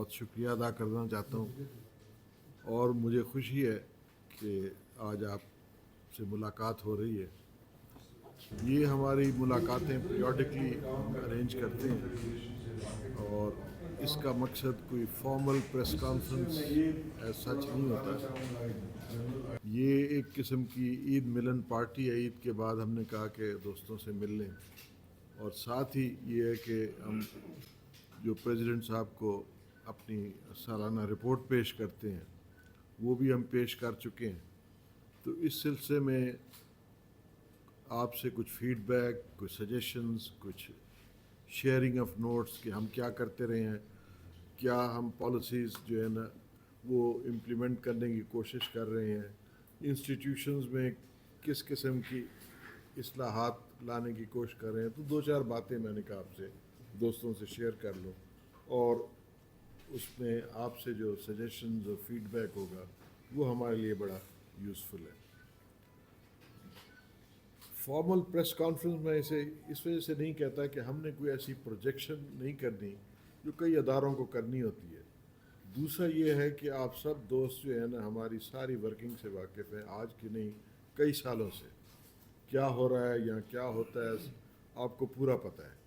بہت شکریہ ادا کرنا چاہتا ہوں اور مجھے خوشی ہے کہ آج آپ سے ملاقات ہو رہی ہے. یہ ہماری ملاقاتیں پیریوڈکلی ہم ارینج کرتے ہیں اور اس کا مقصد کوئی formal press conference as such نہیں ہوتا ہے. یہ ایک قسم کی عید ملن پارٹی ہے. عید کے بعد ہم نے کہا کہ دوستوں سے مل لیں اور ساتھ ہی یہ ہے کہ ہم جو پریزیڈنٹ صاحب کو اپنی سالانہ رپورٹ پیش کرتے ہیں وہ بھی ہم پیش کر چکے ہیں. تو اس سلسلے میں آپ سے کچھ فیڈ بیک، کچھ سجیشنز، کچھ شیئرنگ آف نوٹس کہ ہم کیا کرتے رہے ہیں، کیا ہم پالیسیز جو ہے نا وہ امپلیمنٹ کرنے کی کوشش کر رہے ہیں، انسٹیٹیوشنز میں کس قسم کی اصلاحات لانے کی کوشش کر رہے ہیں. تو دو چار باتیں میں نے کہا آپ سے دوستوں سے شیئر کر لوں اور اس میں آپ سے جو سجیشنز اور فیڈ بیک ہوگا وہ ہمارے لیے بڑا یوزفل ہے. فارمل پریس کانفرنس میں اسے اس وجہ سے نہیں کہتا کہ ہم نے کوئی ایسی پروجیکشن نہیں کرنی جو کئی اداروں کو کرنی ہوتی ہے. دوسرا یہ ہے کہ آپ سب دوست جو ہیں نا ہماری ساری ورکنگ سے واقف ہیں، آج کی نہیں کئی سالوں سے کیا ہو رہا ہے یا کیا ہوتا ہے آپ کو پورا پتہ ہے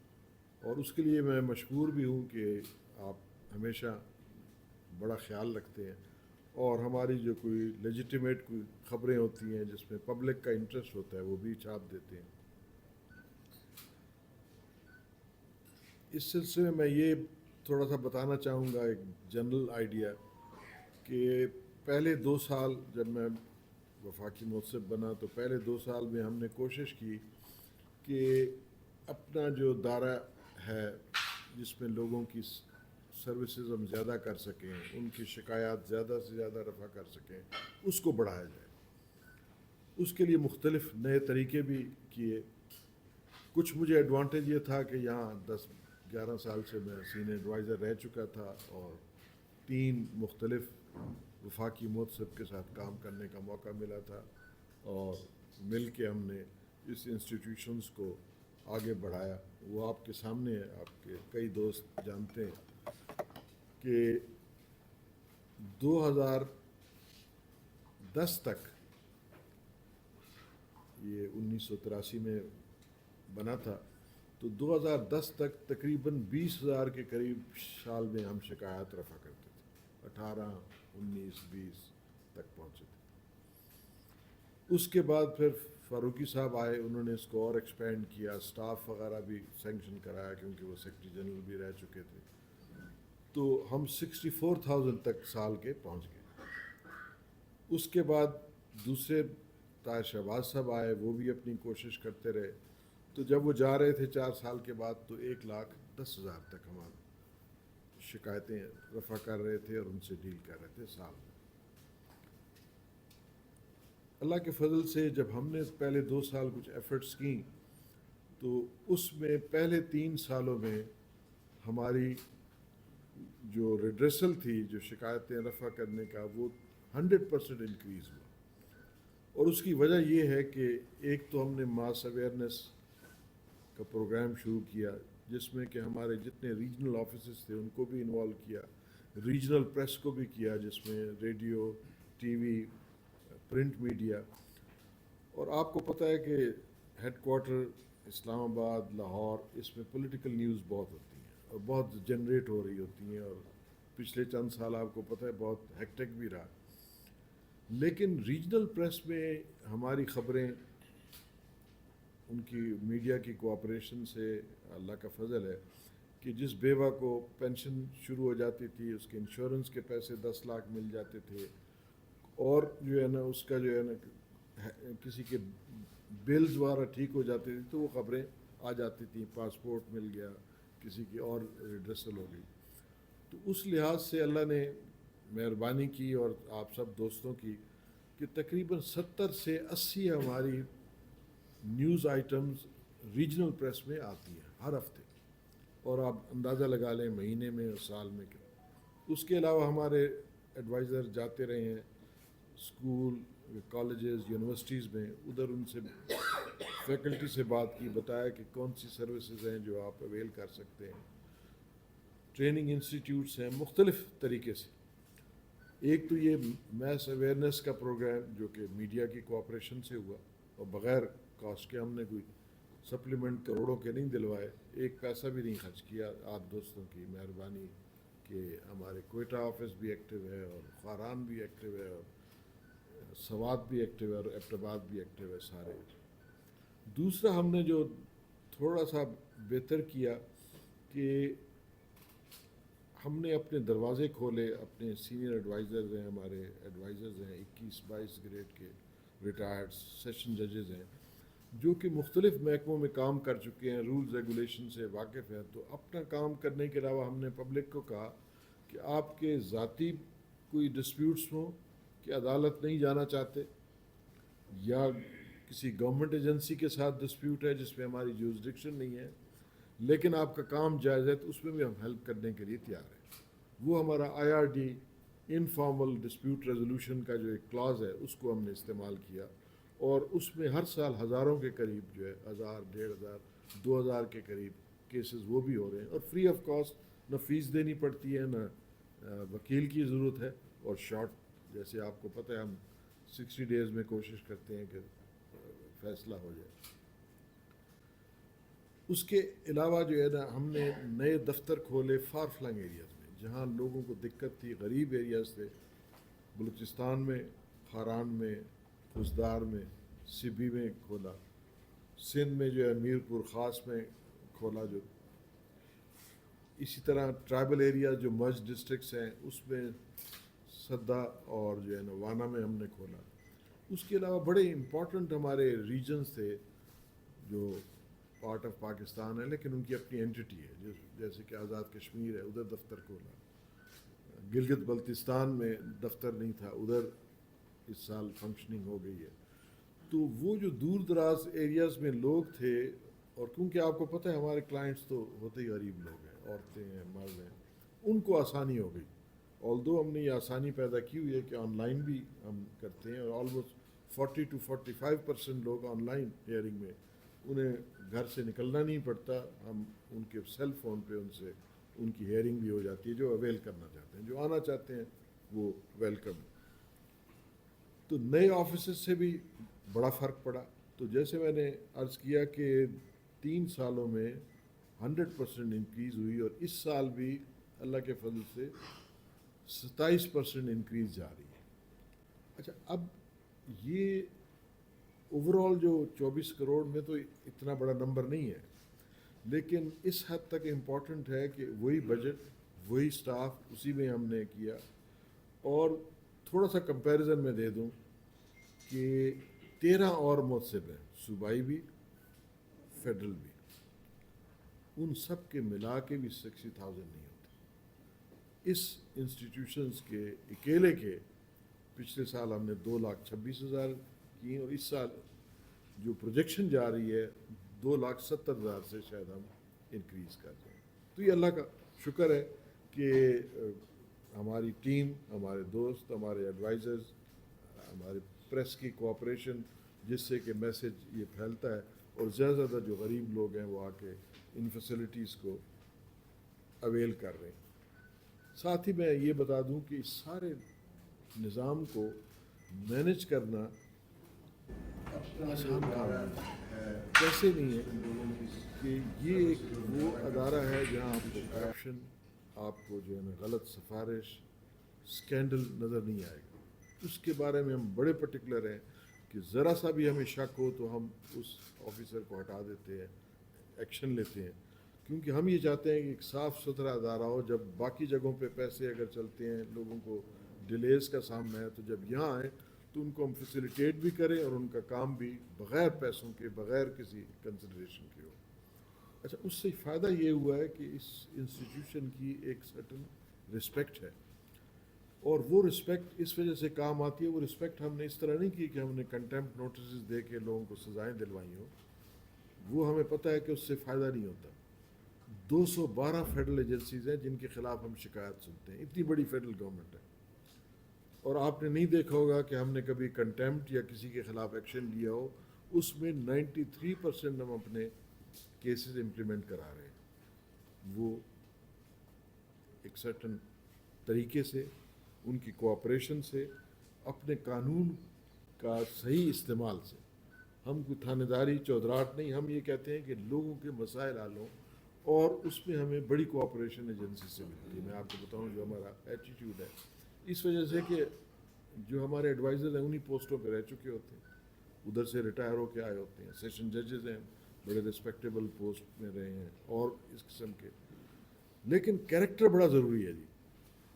اور اس کے لیے میں مشکور بھی ہوں کہ آپ ہمیشہ بڑا خیال رکھتے ہیں اور ہماری جو کوئی لیجیٹیمیٹ کوئی خبریں ہوتی ہیں جس میں پبلک کا انٹرسٹ ہوتا ہے وہ بھی چھاپ دیتے ہیں. اس سلسلے میں یہ تھوڑا سا بتانا چاہوں گا ایک جنرل آئیڈیا کہ پہلے 2 سال جب میں وفاقی منصب بنا تو پہلے 2 سال میں ہم نے کوشش کی کہ اپنا جو دائرہ ہے جس میں لوگوں کی سروسز ہم زیادہ کر سکیں، ان کی شکایات زیادہ سے زیادہ رفع کر سکیں، اس کو بڑھایا جائے. اس کے لیے مختلف نئے طریقے بھی کیے. کچھ مجھے ایڈوانٹیج یہ تھا کہ یہاں 10-11 سال سے میں سینئر ایڈوائزر رہ چکا تھا اور 3 مختلف وفاقی منصب کے ساتھ کام کرنے کا موقع ملا تھا اور مل کے ہم نے اس انسٹیٹیوشنز کو آگے بڑھایا. وہ آپ کے سامنے ہے، آپ کے کئی دوست جانتے ہیں کہ 2010 تک، یہ 1983 میں بنا تھا، تو 2010 تک تقریباً 20,000 کے قریب سال میں ہم شکایات رفع کرتے تھے. 18، 19، 20 تک پہنچے تھے. اس کے بعد پھر فاروقی صاحب آئے، انہوں نے اس کو اور ایکسپینڈ کیا، سٹاف وغیرہ بھی سینکشن کرایا کیونکہ وہ سیکرٹری جنرل بھی رہ چکے تھے. تو ہم 64,000 تک سال کے پہنچ گئے. اس کے بعد دوسرے طاہر شہباز صاحب آئے، وہ بھی اپنی کوشش کرتے رہے. تو جب وہ جا رہے تھے 4 سال کے بعد تو 1,10,000 تک ہمارا شکایتیں رفع کر رہے تھے اور ان سے ڈیل کر رہے تھے سال میں. اللہ کے فضل سے جب ہم نے پہلے 2 سال کچھ ایفرٹس کیں تو اس میں پہلے 3 سالوں میں ہماری جو ریڈریسل تھی، جو شکایتیں رفع کرنے کا، وہ 100% انکریز ہوا. اور اس کی وجہ یہ ہے کہ ایک تو ہم نے ماس اویئرنیس کا پروگرام شروع کیا جس میں کہ ہمارے جتنے ریجنل آفیسز تھے ان کو بھی انوالو کیا، ریجنل پریس کو بھی کیا جس میں radio, T V, print media. اور آپ کو پتہ ہے کہ ہیڈ کوارٹر اسلام آباد، لاہور، اس میں پولیٹیکل نیوز بہت ہوتی ہیں اور بہت جنریٹ ہو رہی ہوتی ہیں اور پچھلے چند سال آپ کو پتہ ہے بہت ہیکٹک بھی رہا. لیکن ریجنل پریس میں ہماری خبریں ان کی میڈیا کی کوآپریشن سے اللہ کا فضل ہے کہ جس بیوہ کو پینشن شروع ہو جاتی تھی اس کے انشورنس کے پیسے 10 لاکھ مل جاتے تھے اور جو ہے نا اس کا جو ہے نا کسی کے بلز وغیرہ ٹھیک ہو جاتے تھے تو وہ خبریں آ جاتی تھیں، پاسپورٹ مل گیا، کسی کی اور ریڈریسل ہو گئی. تو اس لحاظ سے اللہ نے مہربانی کی اور آپ سب دوستوں کی کہ تقریباً 70 سے 80 ہماری نیوز آئٹمز ریجنل پریس میں آتی ہیں ہر ہفتے، اور آپ اندازہ لگا لیں مہینے میں اور سال میں کیا. اس کے علاوہ ہمارے ایڈوائزر جاتے رہے ہیں اسکول، کالجز، یونیورسٹیز میں، ادھر ان سے فیکلٹی سے بات کی، بتایا کہ کون سی سروسز ہیں جو آپ اویل کر سکتے ہیں. ٹریننگ انسٹیٹیوٹس ہیں مختلف طریقے سے. ایک تو یہ میس اویئرنیس کا پروگرام جو کہ میڈیا کی کوآپریشن سے ہوا اور بغیر کاسٹ کے. ہم نے کوئی سپلیمنٹ کروڑوں کے نہیں دلوائے, ایک پیسہ بھی نہیں خرچ کیا. آپ دوستوں کی مہربانی کہ ہمارے کوئٹہ آفس بھی ایکٹیو ہے اور خاران بھی ایکٹیو ہے اور سوات بھی ایکٹیو ہے اور ایبٹ آباد بھی ایکٹیو ہے سارے. دوسرا ہم نے جو تھوڑا سا بہتر کیا کہ ہم نے اپنے دروازے کھولے. اپنے سینئر ایڈوائزرز ہیں, ہمارے ایڈوائزرز ہیں 21-22 گریڈ کے ریٹائرڈ سیشن ججز ہیں جو کہ مختلف محکموں میں کام کر چکے ہیں, رولز ریگولیشن سے واقف ہیں. تو اپنا کام کرنے کے علاوہ ہم نے پبلک کو کہا کہ آپ کے ذاتی کوئی ڈسپیوٹس ہوں کہ عدالت نہیں جانا چاہتے, یا کسی گورنمنٹ ایجنسی کے ساتھ ڈسپیوٹ ہے جس میں ہماری جورسڈکشن نہیں ہے لیکن آپ کا کام جائز ہے, تو اس میں بھی ہم ہیلپ کرنے کے لیے تیار ہیں. وہ ہمارا IRD انفارمل ڈسپیوٹ ریزولوشن کا جو ایک کلاز ہے اس کو ہم نے استعمال کیا, اور اس میں ہر سال ہزاروں کے قریب جو ہے 1000, 1500, 2000 کے قریب کیسز وہ بھی ہو رہے ہیں, اور فری آف کاسٹ. نہ فیس دینی پڑتی ہے, نہ وکیل کی ضرورت ہے, اور شارٹ جیسے آپ کو پتہ ہے ہم 60 ڈیز میں کوشش کرتے ہیں کہ فیصلہ ہو جائے. اس کے علاوہ جو ہے نا ہم نے نئے دفتر کھولے فار فلنگ ایریاز میں جہاں لوگوں کو دقت تھی, غریب ایریاز تھے. بلوچستان میں, خاران میں, خزدار میں, سبی میں کھولا, سندھ میں جو ہے میر پور خاص میں کھولا, جو اسی طرح ٹرائبل ایریا جو مرج ڈسٹرکٹس ہیں اس میں سدا اور جو ہے نا وانا میں ہم نے کھولا. اس کے علاوہ بڑے امپورٹنٹ ہمارے ریجنز تھے جو پارٹ آف پاکستان ہے لیکن ان کی اپنی اینٹی ہے, جیسے کہ آزاد کشمیر ہے, ادھر دفتر کھولا. گلگت بلتستان میں دفتر نہیں تھا, ادھر اس سال فنکشننگ ہو گئی ہے. تو وہ جو دور دراز ایریاز میں لوگ تھے, اور کیونکہ آپ کو پتہ ہے ہمارے کلائنٹس تو ہوتے ہی غریب لوگ ہیں, عورتیں ہیں, مرد ہیں, ان کو آسانی ہو گئی. آلدو ہم نے یہ آسانی پیدا کی ہوئی ہے کہ آن لائن بھی ہم کرتے ہیں, اور آلموسٹ 40 to 45% لوگ آن لائن ہیئرنگ میں, انہیں گھر سے نکلنا نہیں پڑتا. ہم ان کے سیل فون پہ ان سے ان کی ہیئرنگ بھی ہو جاتی ہے جو اویل کرنا چاہتے ہیں. جو آنا چاہتے ہیں وہ ویلکم. تو نئے آفیسز سے بھی بڑا فرق پڑا. تو جیسے میں نے عرض کیا کہ 3 سالوں میں 100% انکریز ہوئی, اور اس سال بھی اللہ کے فضل سے 27% انکریز جا رہی ہے. اچھا, اب یہ اوور آل جو 24 کروڑ میں تو اتنا بڑا نمبر نہیں ہے, لیکن اس حد تک امپورٹنٹ ہے کہ وہی بجٹ, وہی سٹاف, اسی میں ہم نے کیا. اور تھوڑا سا کمپیریزن میں دے دوں کہ 13 اور محتسب ہیں, صوبائی بھی, فیڈرل بھی, ان سب کے ملا کے بھی 60,000 نہیں ہوتے. اس انسٹیٹیوشنز کے اکیلے کے پچھلے سال ہم نے 2,26,000 کی, اور اس سال جو پروجیکشن جا رہی ہے 2,70,000 سے شاید ہم انکریز کر جائیں. تو یہ اللہ کا شکر ہے کہ ہماری ٹیم, ہمارے دوست, ہمارے ایڈوائزرز, ہمارے پریس کی کوآپریشن جس سے کہ میسج یہ پھیلتا ہے, اور زیادہ سے زیادہ جو غریب لوگ ہیں وہ آ کے ان فیسلٹیز کو اویل کر رہے ہیں. ساتھ ہی میں یہ بتا دوں کہ اس سارے نظام کو مینج کرنا آسان کام نہیں ہے. کیسے نہیں ہے کہ یہ ایک وہ ادارہ ہے جہاں آپ کو کرپشن, آپ کو جو ہے نا غلط سفارش, اسکینڈل نظر نہیں آئے گا. اس کے بارے میں ہم بڑے پرٹیکولر ہیں کہ ذرا سا بھی ہمیں شک ہو تو ہم اس آفیسر کو ہٹا دیتے ہیں, ایکشن لیتے ہیں, کیونکہ ہم یہ چاہتے ہیں کہ ایک صاف ستھرا ادارہ ہو. جب باقی جگہوں پہ پیسے اگر چلتے ہیں, لوگوں کو ڈیلیز کا سامنا ہے, تو جب یہاں آئیں تو ان کو ہم فیسیلیٹیٹ بھی کریں اور ان کا کام بھی بغیر پیسوں کے, بغیر کسی کنسیڈریشن کے ہو. اچھا, اس سے فائدہ یہ ہوا ہے کہ اس انسٹیٹیوشن کی ایک سرٹن رسپیکٹ ہے, اور وہ رسپیکٹ اس وجہ سے کام آتی ہے. وہ رسپیکٹ ہم نے اس طرح نہیں کی کہ ہم نے کنٹیمپٹ نوٹسز دے کے لوگوں کو سزائیں دلوائی ہوں. وہ ہمیں پتہ ہے کہ اس سے فائدہ نہیں ہوتا. 212 فیڈرل ایجنسیز ہیں جن کے خلاف ہم شکایت سنتے ہیں, اتنی بڑی فیڈرل گورنمنٹ ہے. اور آپ نے نہیں دیکھا ہوگا کہ ہم نے کبھی کنٹیمپٹ یا کسی کے خلاف ایکشن لیا ہو. اس میں 93% ہم اپنے کیسز امپلیمنٹ کرا رہے ہیں. وہ ایک سرٹن طریقے سے، ان کی کوآپریشن سے، اپنے قانون کا صحیح استعمال سے. ہم کوئی تھانے داری چودراہٹ نہیں، ہم یہ کہتے ہیں کہ لوگوں کے مسائل حل ہوں، اور اس میں ہمیں بڑی کوآپریشن ایجنسی سے ملتی ہے. میں آپ کو بتاؤں جو ہمارا ایٹیٹیوڈ ہے، اس وجہ سے کہ جو ہمارے ایڈوائزر ہیں انہی پوسٹوں پہ رہ چکے ہوتے ہیں، ادھر سے ریٹائر ہو کے آئے ہوتے ہیں. سیشن ججز ہیں، بڑے رسپیکٹیبل پوسٹ میں رہے ہیں اور اس قسم کے. لیکن کیریکٹر بڑا ضروری ہے جی،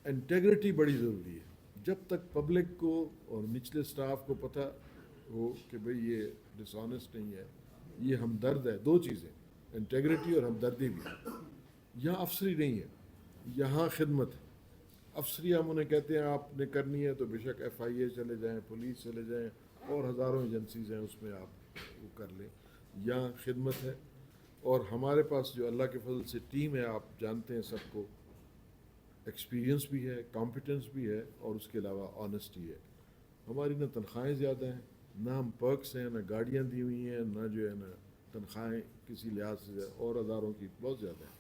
انٹیگریٹی بڑی ضروری ہے. جب تک پبلک کو اور نچلے سٹاف کو پتہ ہو کہ بھئی یہ ڈس آنیسٹ نہیں ہے، یہ ہمدرد ہے. دو چیزیں، انٹیگریٹی اور ہمدردی بھی. یہاں افسری نہیں ہے، یہاں خدمت ہے. افسری ہم انہیں کہتے ہیں آپ نے کرنی ہے تو بے شک ایف آئی اے چلے جائیں، پولیس چلے جائیں، اور ہزاروں ایجنسیز ہیں اس میں آپ وہ کر لیں. یہاں خدمت ہے. اور ہمارے پاس جو اللہ کے فضل سے ٹیم ہے، آپ جانتے ہیں سب کو، ایکسپیرینس بھی ہے، کمپیٹنس بھی ہے، اور اس کے علاوہ آنیسٹی ہے. ہماری نہ تنخواہیں زیادہ ہیں، نہ ہم پرکس ہیں، نہ گاڑیاں دی ہوئی ہیں، نہ جو ہے نا تنخواہیں کسی لحاظ سے اور اداروں کی بہت زیادہ ہیں.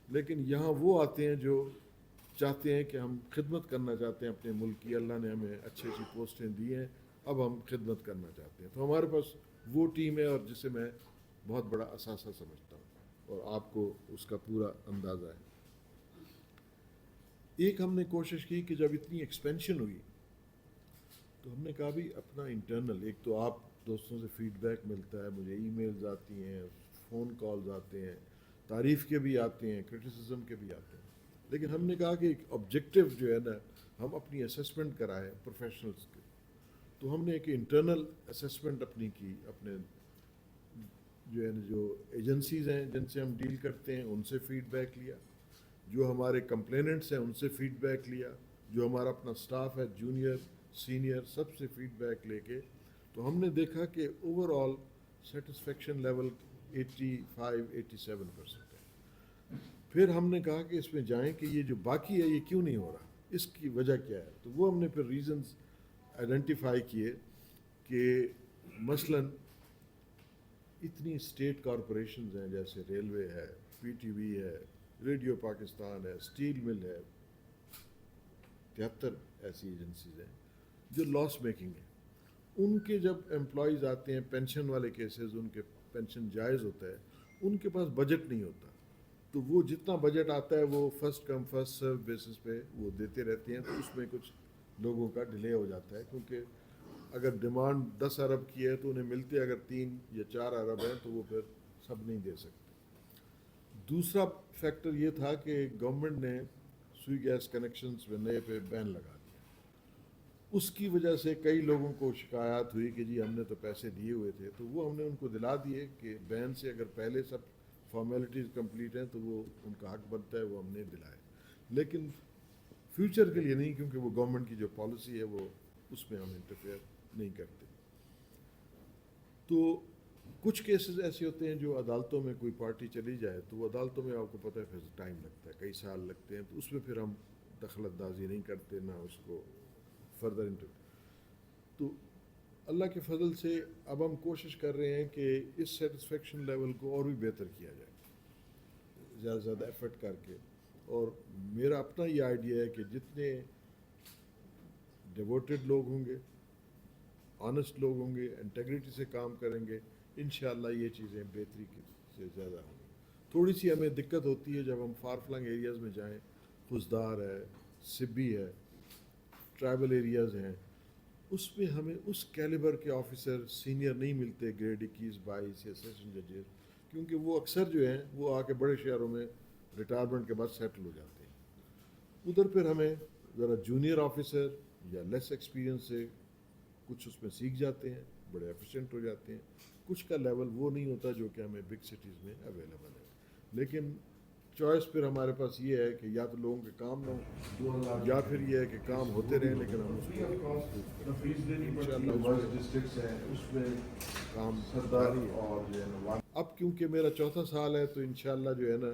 لیکن یہاں وہ آتے ہیں جو چاہتے ہیں کہ ہم خدمت کرنا چاہتے ہیں اپنے ملک کی. اللہ نے ہمیں اچھی اچھی پوسٹیں دی ہیں، اب ہم خدمت کرنا چاہتے ہیں. تو ہمارے پاس وہ ٹیم ہے، اور جسے میں بہت بڑا اثاثہ سمجھتا ہوں، اور آپ کو اس کا پورا اندازہ ہے. ایک ہم نے کوشش کی کہ جب اتنی ایکسپینشن ہوئی تو ہم نے کہا بھی اپنا انٹرنل، ایک تو آپ دوستوں سے فیڈ بیک ملتا ہے، مجھے ای میلز آتی ہیں، فون کالز آتے ہیں، تعریف کے بھی آتے ہیں، کرٹیسزم کے بھی آتے ہیں. لیکن ہم نے کہا کہ ایک آبجیکٹیو جو ہے نا، ہم اپنی اسیسمنٹ کرائیں پروفیشنلز کے. تو ہم نے ایک انٹرنل اسیسمنٹ اپنی کی، اپنے جو ہے نا جو ایجنسیز ہیں جن سے ہم ڈیل کرتے ہیں ان سے فیڈ بیک لیا، جو ہمارے کمپلیننٹس ہیں ان سے فیڈ بیک لیا، جو ہمارا اپنا سٹاف ہے جونیئر سینئر سب سے فیڈ بیک لے کے. تو ہم نے دیکھا کہ اوور آل سیٹسفیکشن لیول 85-87% ہے. پھر ہم نے کہا کہ اس میں جائیں کہ یہ جو باقی ہے یہ کیوں نہیں ہو رہا، اس کی وجہ کیا ہے. تو وہ ہم نے پھر ریزنز آئیڈینٹیفائی کیے کہ مثلاً اتنی اسٹیٹ کارپوریشنز ہیں، جیسے ریلوے ہے، پی ٹی وی ہے، ریڈیو پاکستان ہے، اسٹیل مل ہے، 73 ایسی ایجنسیز ہیں جو لاس میکنگ ہیں. ان کے جب امپلائیز آتے ہیں، پینشن والے کیسز، ان کے پینشن جائز ہوتا ہے، ان کے پاس بجٹ نہیں ہوتا. تو وہ جتنا بجٹ آتا ہے وہ first come first serve basis پہ وہ دیتے رہتے ہیں. تو اس میں کچھ لوگوں کا ڈیلے ہو جاتا ہے، کیونکہ اگر ڈیمانڈ 10 ارب کی ہے تو انہیں ملتے اگر 3 یا 4 ارب ہیں تو وہ پھر سب نہیں دے سکتے. دوسرا فیکٹر یہ تھا کہ گورنمنٹ نے سوئی گیس کنیکشنز پہ نئے پہ بین لگا دیا. اس کی وجہ سے کئی لوگوں کو شکایات ہوئی کہ جی ہم نے تو پیسے دیے ہوئے تھے. تو وہ ہم نے ان کو دلا دیے کہ بین سے اگر پہلے سب فارمیلٹیز کمپلیٹ ہیں تو وہ ان کا حق بنتا ہے، وہ ہم نے دلائے. لیکن فیوچر کے لیے نہیں، کیونکہ وہ گورنمنٹ کی جو پالیسی ہے وہ اس میں ہم انٹرفیئر نہیں کرتے. تو کچھ کیسز ایسے ہوتے ہیں جو عدالتوں میں کوئی پارٹی چلی جائے تو وہ عدالتوں میں آپ کو پتہ ہے پھر ٹائم لگتا ہے، کئی سال لگتے ہیں. تو اس میں پھر ہم دخل اندازی نہیں کرتے، نہ اس کو فردر تو اللہ کے فضل سے اب ہم کوشش کر رہے ہیں کہ اس سیٹسفیکشن لیول کو اور بھی بہتر کیا جائے، زیادہ سے زیادہ ایفرٹ کر کے. اور میرا اپنا یہ آئیڈیا ہے کہ جتنے ڈیووٹڈ لوگ ہوں گے، آنیسٹ لوگ ہوں گے، انٹیگریٹی سے کام کریں گے، انشاءاللہ یہ چیزیں بہتری سے زیادہ ہوں گی. تھوڑی سی ہمیں دقت ہوتی ہے جب ہم فار فلنگ ایریاز میں جائیں، خزدار ہے، سبی ہے، ٹرائبل ایریاز ہیں، اس میں ہمیں اس کیلیبر کے آفیسر سینئر نہیں ملتے، گریڈ 21-22 یا سیشن ججز، کیونکہ وہ اکثر جو ہیں وہ آ کے بڑے شہروں میں ریٹائرمنٹ کے بعد سیٹل ہو جاتے ہیں. ادھر پھر ہمیں ذرا جونیئر آفیسر یا لیس ایکسپیرینس سے کچھ اس میں سیکھ جاتے ہیں، بڑے ایفیشینٹ ہو جاتے ہیں. کچھ کا لیول وہ نہیں ہوتا جو کہ ہمیں بگ سٹیز میں اویلیبل ہے. لیکن چوائس پھر ہمارے پاس یہ ہے کہ یا تو لوگوں کے کام نہ ہو، یا پھر یہ ہے کہ کام ہوتے رہیں لیکن ہم اس کو انشاءاللہ اس میں کام جاری ہے. اب کیونکہ میرا چوتھا سال ہے تو انشاءاللہ جو ہے نا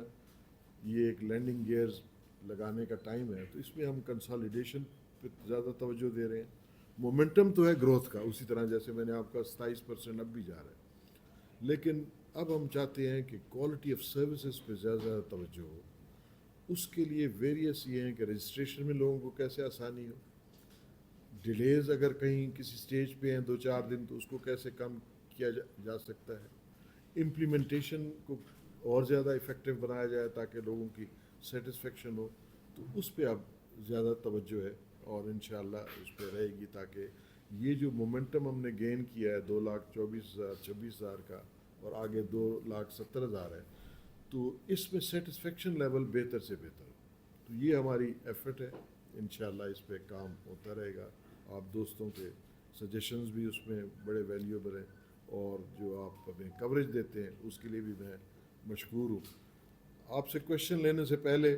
یہ ایک لینڈنگ گیئرز لگانے کا ٹائم ہے. تو اس میں ہم کنسالیڈیشن پہ زیادہ توجہ دے رہے ہیں. مومنٹم تو ہے گروتھ کا، اسی طرح جیسے میں نے آپ کا 27% اب بھی جا رہا ہے، لیکن اب ہم چاہتے ہیں کہ کوالٹی آف سروسز پہ زیادہ توجہ ہو، اس کے لیے ویریس یہ ہیں کہ رجسٹریشن میں لوگوں کو کیسے آسانی ہو، ڈیلیز اگر کہیں کسی سٹیج پہ ہیں 2-4 دن تو اس کو کیسے کم کیا جا سکتا ہے، امپلیمنٹیشن کو اور زیادہ افیکٹو بنایا جائے تاکہ لوگوں کی سیٹسفیکشن ہو، تو اس پہ اب زیادہ توجہ ہے اور انشاءاللہ اس پہ رہے گی، تاکہ یہ جو مومنٹم ہم نے گین کیا ہے 2,24,000 کا اور آگے 2,70,000 ہے، تو اس میں سیٹسفیکشن لیول بہتر سے بہتر ہو. تو یہ ہماری ایفرٹ ہے، انشاءاللہ اس پہ کام ہوتا رہے گا. آپ دوستوں کے سجیشنز بھی اس میں بڑے ویلیوبل ہیں، اور جو آپ ہمیں کوریج دیتے ہیں اس کے لیے بھی میں مشکور ہوں. آپ سے کویشچن لینے سے پہلے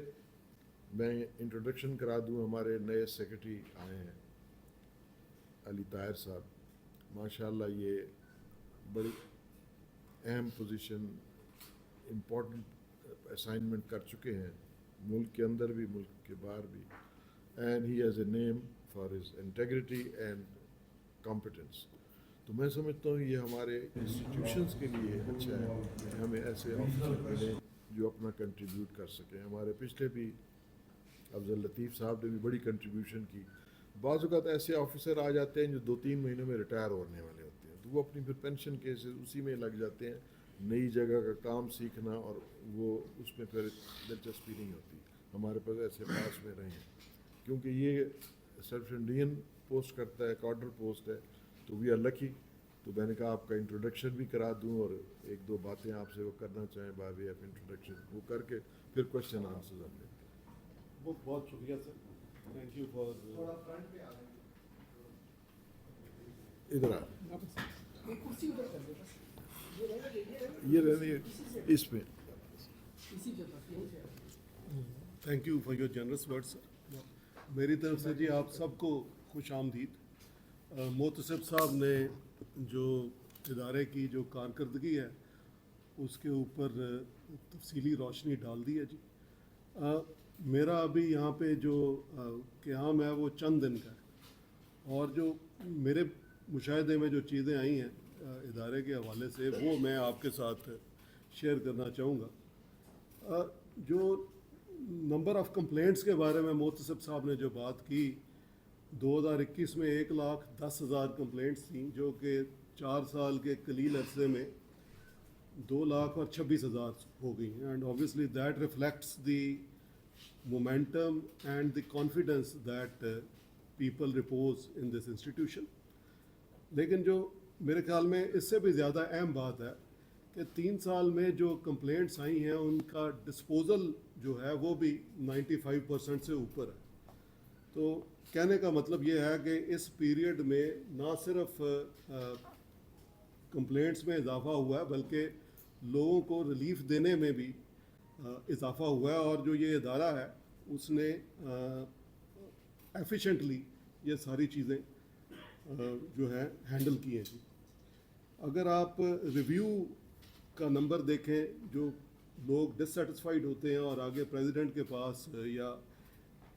میں انٹروڈکشن کرا دوں. ہمارے نئے سیکرٹری آئے ہیں علی طاہر صاحب، ماشاءاللہ یہ بڑی اہم پوزیشن، امپورٹنٹ اسائنمنٹ کر چکے ہیں، ملک کے اندر بھی ملک کے باہر بھی. And he has a name for his integrity and competence. تو میں سمجھتا ہوں یہ ہمارے انسٹیٹیوشنس کے لیے اچھا ہے کہ ہمیں ایسے آفیسر ملیں جو اپنا کنٹریبیوٹ کر سکیں. ہمارے پچھلے بھی افضل لطیف صاحب نے بھی بڑی کنٹریبیوشن کی. بعض اوقات ایسے آفیسر آ جاتے ہیں جو 2-3 مہینوں میں ریٹائر ہونے والے ہوتے ہیں، تو وہ اپنی پھر پینشن کیسز اسی میں لگ جاتے ہیں، نئی جگہ کا کام سیکھنا اور وہ اس میں پھر دلچسپی نہیں ہوتی. ہمارے پاس ایسے پاس میں رہے ہیں کیونکہ یہ سرف انڈین پوسٹ کرتا ہے، کارڈر پوسٹ ہے، تو وی آر لکی. تو میں نے کہا آپ کا انٹروڈکشن بھی کرا دوں اور 1-2 باتیں آپ سے وہ کرنا چاہیں بائی وے آف انٹروڈکشن، وہ کر کے پھر کویشچن آنسرز ہم لیتے ہیں. بہت شکریہ سر، تھینک یو فار. ادھر آ یہ رہنے اس میں. Thank you for your generous word sir. میری طرف سے جی آپ سب کو خوش آمدید. محتسب صاحب نے جو ادارے کی جو کارکردگی ہے اس کے اوپر تفصیلی روشنی ڈال دی ہے جی. میرا ابھی یہاں پہ جو قیام ہے وہ چند دن کا ہے، اور جو میرے مشاہدے میں جو چیزیں آئی ہیں ادارے کے حوالے سے وہ میں آپ کے ساتھ شیئر کرنا چاہوں گا. جو نمبر آف کمپلینٹس کے بارے میں محتسب صاحب نے جو بات کی، 2021 میں 1,10,000 کمپلینٹس تھیں، جو کہ 4 سال کے قلیل عرصے میں 2,26,000 ہو گئی ہیں. And obviously that reflects the momentum and the confidence that people repose in this institution. لیکن جو میرے خیال میں اس سے بھی زیادہ اہم بات ہے کہ 3 سال میں جو کمپلینٹس آئی ہیں ان کا ڈسپوزل جو ہے وہ بھی 95% سے اوپر ہے. تو کہنے کا مطلب یہ ہے کہ اس پیریڈ میں نہ صرف کمپلینٹس میں اضافہ ہوا ہے بلکہ لوگوں کو ریلیف دینے میں بھی اضافہ ہوا ہے، اور جو یہ ادارہ ہے اس نے ایفیشینٹلی یہ ساری چیزیں جو ہے ہینڈل کی ہیں جی. اگر آپ ریویو کا نمبر دیکھیں، جو لوگ ڈسسیٹسفائیڈ ہوتے ہیں اور آگے پریزیڈنٹ کے پاس یا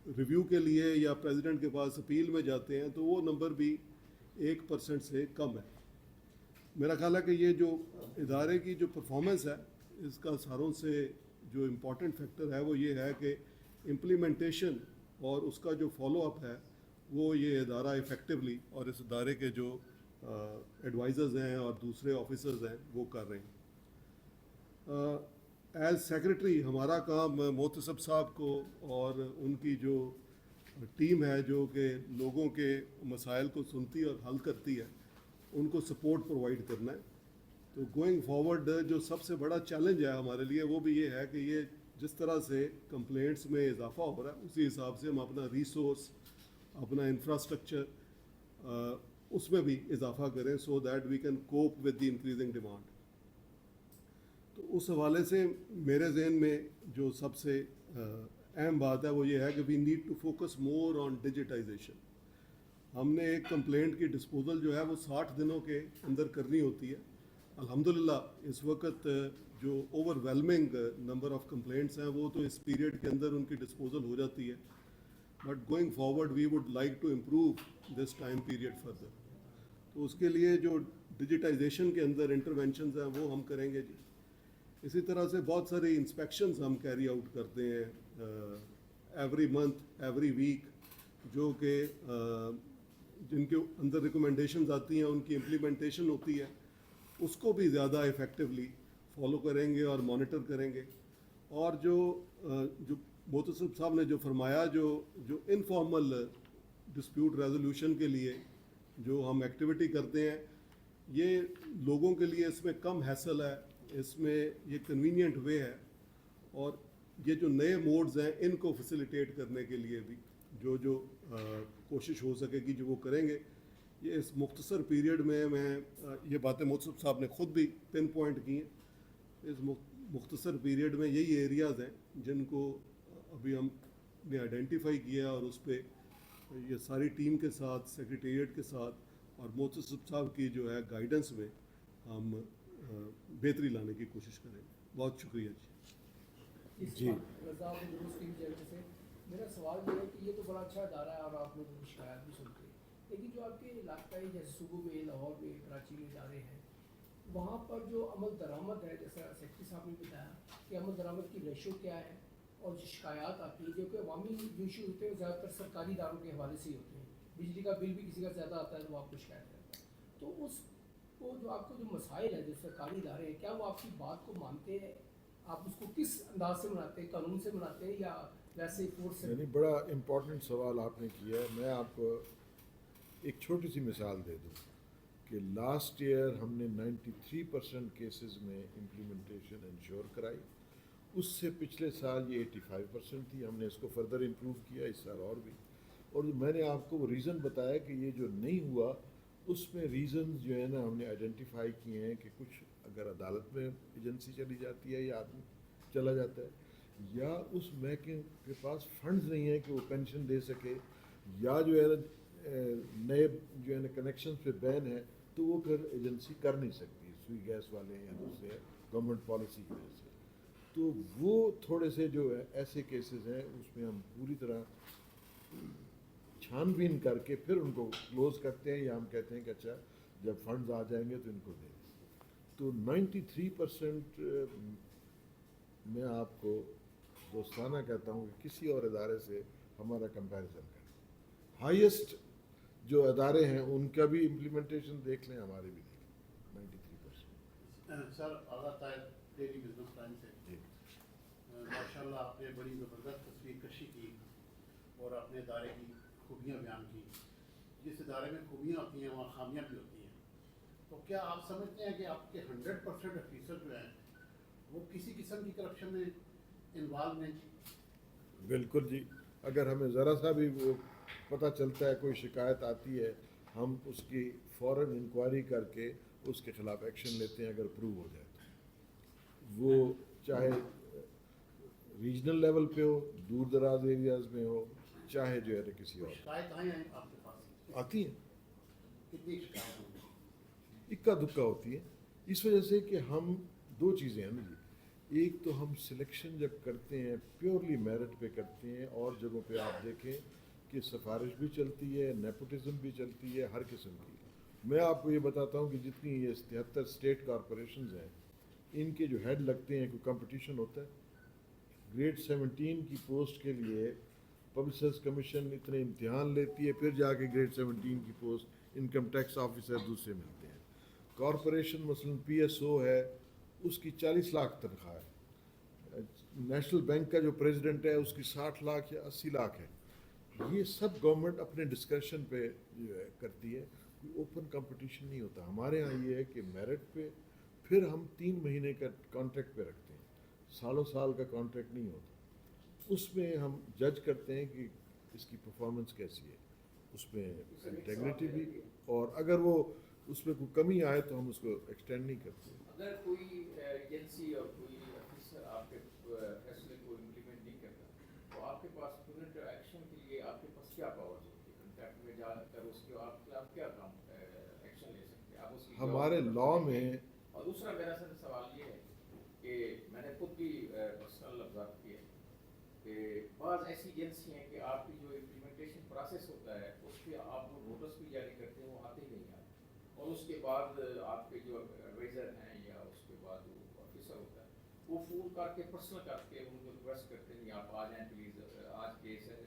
ریویو کے لیے یا پریزیڈنٹ کے پاس اپیل میں جاتے ہیں، تو وہ نمبر بھی 1% سے کم ہے. میرا خیال ہے کہ یہ جو ادارے کی جو پرفارمنس ہے اس کا ساروں سے جو امپورٹنٹ فیکٹر ہے وہ یہ ہے کہ امپلیمنٹیشن اور اس کا جو فالو اپ ہے وہ یہ ادارہ ایفیکٹولی اور اس ادارے کے جو ایڈوائزرز ہیں اور دوسرے آفیسرز ہیں وہ کر رہے ہیں. ایز سیکرٹری ہمارا کام محتسب صاحب کو اور ان کی جو ٹیم ہے جو کہ لوگوں کے مسائل کو سنتی اور حل کرتی ہے ان کو سپورٹ پرووائڈ کرنا ہے. تو گوئنگ فارورڈ جو سب سے بڑا چیلنج ہے ہمارے لیے وہ بھی یہ ہے کہ یہ جس طرح سے کمپلینٹس میں اضافہ ہو رہا ہے اسی حساب سے ہم اپنا ریسورس، اپنا انفراسٹرکچر اس میں بھی اضافہ کریں so that we can cope with the increasing demand. تو اس حوالے سے میرے ذہن میں جو سب سے اہم بات ہے وہ یہ ہے کہ we need to focus more on digitization. ہم نے ایک کمپلینٹ کی ڈسپوزل جو ہے وہ 60 دنوں کے اندر کرنی ہوتی ہے. الحمدللہ اس وقت جو over whelming number of complaints ہیں وہ تو اس پیریڈ کے اندر ان کی ڈسپوزل ہو جاتی ہے، but going forward we would like to improve this time period further. تو اس کے لیے جو ڈیجیٹائزیشن کے اندر انٹرونشنز ہیں وہ ہم کریں گے جی. اسی طرح سے بہت ساری انسپیکشنز ہم کیری آؤٹ کرتے ہیں ایوری منتھ ایوری ویک جو کہ جن کے اندر ریکمنڈیشنز آتی ہیں ان کی امپلیمنٹیشن ہوتی ہے اس کو بھی زیادہ افیکٹولی فالو کریں گے اور مانیٹر کریں گے. اور جو محتسب صاحب نے جو فرمایا جو انفارمل ڈسپیوٹ ریزولوشن کے لیے جو ہم ایکٹیویٹی کرتے ہیں یہ لوگوں کے لیے اس میں کم ہیسل ہے, اس میں یہ کنوینئنٹ وے ہے, اور یہ جو نئے موڈز ہیں ان کو فیسیلیٹیٹ کرنے کے لیے بھی جو کوشش ہو سکے گی جو وہ کریں گے. یہ اس مختصر پیریڈ میں یہ باتیں محتسب صاحب نے خود بھی پن پوائنٹ کی ہیں. اس مختصر پیریڈ میں یہی ایریاز ہیں جن کو ابھی ہم نے آئیڈینٹیفائی کیا اور اس پہ یہ ساری ٹیم کے ساتھ سیکریٹریٹ کے ساتھ اور محتسب صاحب کی جو ہے گائیڈنس میں ہم بہتری لانے کی کوشش کریں. بہت شکریہ جی. میرا سوال یہ ہے کہ یہ تو بڑا اچھا ادارہ ہے اور آپ لوگوں کی شکایات بھی سنتے ہیں, لیکن جو آپ کے علاقائی جیسے صوبوں میں لاہور میں کراچی میں ادارے ہیں وہاں پر جو عمل درآمد ہے, جیسا سیکرٹری صاحب نے بتایا کہ عمل درآمد کی ریشو کیا ہے, اور جو شکایات آتی ہیں جو کہ عوامی جو ایشو ہوتے ہیں وہ زیادہ تر سرکاری اداروں کے حوالے سے ہی ہوتے ہیں. بجلی کا بل بھی کسی کا زیادہ آتا ہے تو وہ آپ کو شکایت کرتا ہے. تو اس کو جو آپ کو جو مسائل ہیں جو سرکاری ادارے ہیں کیا وہ آپ کی بات کو مانتے ہیں؟ آپ اس کو کس انداز سے مناتے ہیں, قانون سے مناتے ہیں یا ویسے فورس سے؟ یعنی بڑا امپورٹنٹ سوال آپ نے کیا ہے. میں آپ کو ایک چھوٹی سی مثال دے دوں کہ لاسٹ ایئر ہم نے 93% کیسز میں امپلیمنٹیشن انشور کرائی. اس سے پچھلے سال یہ 85% تھی. ہم نے اس کو فردر امپروو کیا اس سال اور بھی. اور میں نے آپ کو وہ ریزن بتایا کہ یہ جو نہیں ہوا اس میں ریزنز جو ہے نا ہم نے آئیڈینٹیفائی کیے ہیں کہ کچھ اگر عدالت میں ایجنسی چلی جاتی ہے یا آدمی چلا جاتا ہے, یا اس محکمے کے پاس فنڈز نہیں ہیں کہ وہ پینشن دے سکے, یا جو ہے نئے جو ہے نا کنیکشنز پہ بین ہے تو وہ پھر ایجنسی کر نہیں سکتی سوئی گیس والے یا دوسرے گورنمنٹ پالیسی کی وجہ سے. تو وہ تھوڑے سے جو ہے ایسے کیسز ہیں اس میں ہم پوری طرح چھان بین کر کے پھر ان کو کلوز کرتے ہیں, یا ہم کہتے ہیں کہ اچھا جب فنڈز آ جائیں گے تو ان کو دیں. تو 93% میں آپ کو دوستانہ کہتا ہوں کہ کسی اور ادارے سے ہمارا کمپیریزن کریں. ہائیسٹ جو ادارے ہیں ان کا بھی امپلیمنٹیشن دیکھ لیں, ہمارے بھی دیکھ لیں 93%. سر آغا طاہر ڈیلی بزنس ٹائم سے. جی ماشاء اللہ آپ نے بڑی زبردست تصویر کشی کی اور اپنے ادارے کی خوبیاں بیان کی. جس ادارے میں خوبیاں ہوتی ہیں وہاں خامیاں بھی ہوتی ہیں. تو کیا آپ سمجھتے ہیں کہ آپ کے 100% افیسر جو ہیں وہ کسی قسم کی کرپشن میں انوالو نہیں؟ بالکل جی. اگر ہمیں ذرا سا بھی وہ پتہ چلتا ہے کوئی شکایت آتی ہے ہم اس کی فوراً انکوائری کر کے اس کے خلاف ایکشن لیتے ہیں اگر پروو ہو جائے تو. وہ چاہے ریجنل لیول پہ ہو, دور دراز ایریاز میں ہو, چاہے جو ہے کسی اور شکایت آئی ہیں آپ کے پاس؟ آتی ہیں. کتنی شکایت ہوئی؟ اکا دکا ہوتی ہے. اس وجہ سے کہ ہم دو چیزیں ہیں نا جی. ایک تو ہم سلیکشن جب کرتے ہیں پیورلی میرٹ پہ کرتے ہیں, اور جگہوں پہ آپ دیکھیں کہ سفارش بھی چلتی ہے, نیپوٹزم بھی چلتی ہے, ہر قسم کی. میں آپ کو یہ بتاتا ہوں کہ جتنی یہ 73 اسٹیٹ کارپوریشنز ہیں ان کے جو ہیڈ لگتے ہیں کوئی کمپٹیشن ہوتا ہے. گریڈ 17 کی پوسٹ کے لیے پبلک سروس کمیشن اتنے امتحان لیتی ہے, پھر جا کے گریڈ 17 کی پوسٹ انکم ٹیکس آفیسر دوسرے ملتے ہیں. کارپوریشن مثلاً پی ایس او ہے اس کی 40 لاکھ تنخواہ ہے. نیشنل بینک کا جو پریزیڈنٹ ہے اس کی 60 لاکھ یا 80 لاکھ ہے. یہ سب گورنمنٹ اپنے ڈسکرشن پہ جو ہے کرتی ہے, کوئی اوپن کمپٹیشن نہیں ہوتا. ہمارے ہاں یہ ہے کہ میرٹ پہ, پھر ہم 3 مہینے کا کانٹریکٹ پہ رکھتے ہیں, سالوں سال کا کانٹریکٹ نہیں ہوتا. اس میں ہم جج کرتے ہیں کہ اس کی پرفارمنس کیسی ہے, اس میں انٹیگریٹی بھی, اور اگر وہ اس میں کوئی کمی آئے تو ہم اس کو ایکسٹینڈ نہیں کرتے. اگر کوئی ایجنسی اور کوئی آفیسر آپ کے فیصلے کو امپلیمنٹ نہیں کرتا تو آپ کے پاس پرنٹ ایکشن کے لیے آپ کے پاس کیا پاورز ہوتی ہے؟ کنٹیکٹ میں جا کر اس کے آپ کیا کام ایکشن لے سکتے ہیں آپ اس کی؟ ہمارے لا میں. اور دوسرا میرا سر سوال یہ ہے کہ میں نے خود بھی پرسنل لفظات کیے کہ بعض ایسی ایجنسی ہیں کہ آپ کی جو امپلیمنٹیشن پروسیس ہوتا ہے اس پہ آپ نوٹس بھی جاری کرتے ہیں, وہ آتے ہی نہیں آتے, اور اس کے بعد آپ کے جو ایڈوائزر ہیں یا اس کے بعد وہ آفیسر ہوتا ہے وہ فون کر کے پرسنل کر کے ان کو ریکویسٹ کرتے ہیں آپ آ جائیں پلیز آج کیس ہے.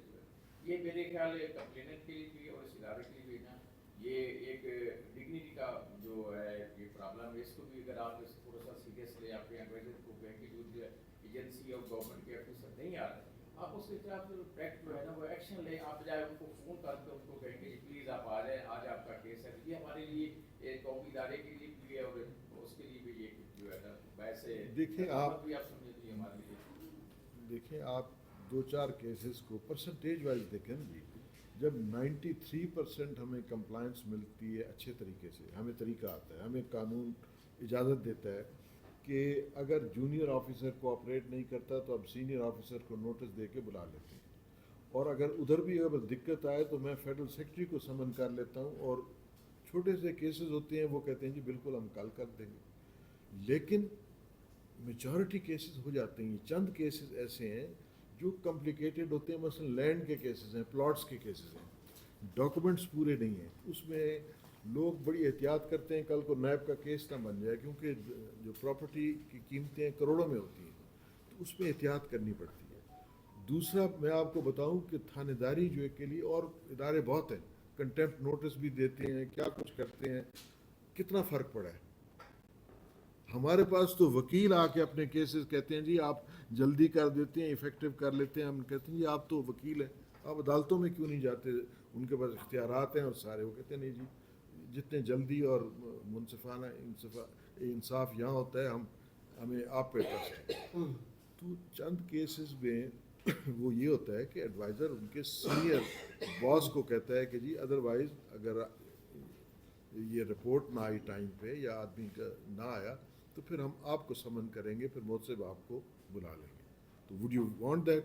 یہ میرے خیال ہے کمپلیننٹ کے لیے بھی اور اس ادارے کے لیے بھی نا یہ ایک ڈگنیٹی کا جو ہے یہ پرابلم ہے. اس کو بھی اگر آپ تھوڑا سا سیریس لیں آپ کے ایڈوائزر کو کہیں کہ جو ایجنسی اور گورنمنٹ کے آفیسر نہیں آ رہے آپ اس کے خلاف ڈائریکٹ جو ہے نا وہ ایکشن لیں. آپ بجائے ان کو فون کر کے ان کو کہیں کہ پلیز آپ آ جائیں آج آپ کا کیس ہے. یہ ہمارے لیے ایک قومی ادارے کے لیے بھی ہے اور اس کے لیے بھی یہ جو ہے نا ویسے دیکھیں آپ بھی آپ سمجھے تو یہ ہمارے لیے. دیکھیں آپ 2-4 کیسز کو پرسنٹیج وائز دیکھیں جی. جب 93% ہمیں کمپلائنس ملتی ہے اچھے طریقے سے, ہمیں طریقہ آتا ہے, ہمیں قانون اجازت دیتا ہے کہ اگر جونیئر آفیسر کوآپریٹ نہیں کرتا تو اب سینئر آفیسر کو نوٹس دے کے بلا لیتے ہیں, اور اگر ادھر بھی اگر دقت آئے تو میں فیڈرل سیکرٹری کو سمن کر لیتا ہوں, اور چھوٹے سے کیسز ہوتے ہیں وہ کہتے ہیں جی بالکل ہم کل کر دیں گے. لیکن میجورٹی کیسز ہو جاتے ہیں. چند کیسز ایسے ہیں جو کمپلیکیٹڈ ہوتے ہیں, مثلا لینڈ کے کیسز ہیں, پلاٹس کے کیسز ہیں, ڈاکومنٹس پورے نہیں ہیں, اس میں لوگ بڑی احتیاط کرتے ہیں کل کو نیب کا کیس نہ بن جائے, کیونکہ جو پراپرٹی کی قیمتیں کروڑوں میں ہوتی ہیں تو اس میں احتیاط کرنی پڑتی ہے. دوسرا میں آپ کو بتاؤں کہ تھانے داری جو ہے کے لیے اور ادارے بہت ہیں, کنٹیمپٹ نوٹس بھی دیتے ہیں, کیا کچھ کرتے ہیں, کتنا فرق پڑا ہے. ہمارے پاس تو وکیل آ کے اپنے کیسز کہتے ہیں جی آپ جلدی کر دیتے ہیں, ایفیکٹو کر لیتے ہیں. ہم کہتے ہیں جی آپ تو وکیل ہیں, آپ عدالتوں میں کیوں نہیں جاتے, ان کے پاس اختیارات ہیں اور سارے. وہ کہتے ہیں نہیں جی جتنے جلدی اور منصفانہ انصاف یہاں ہوتا ہے ہمیں آپ پہ ٹرسٹ ہے. تو چند کیسز میں وہ یہ ہوتا ہے کہ ایڈوائزر ان کے سینئر باس کو کہتا ہے کہ جی ادروائز اگر یہ رپورٹ نہ آئی ٹائم پہ یا آدمی کا نہ آیا تو پھر ہم آپ کو سمن کریں گے, پھر محتسب آپ کو بلا لیں گے. تو وڈ یو وانٹ دیٹ؟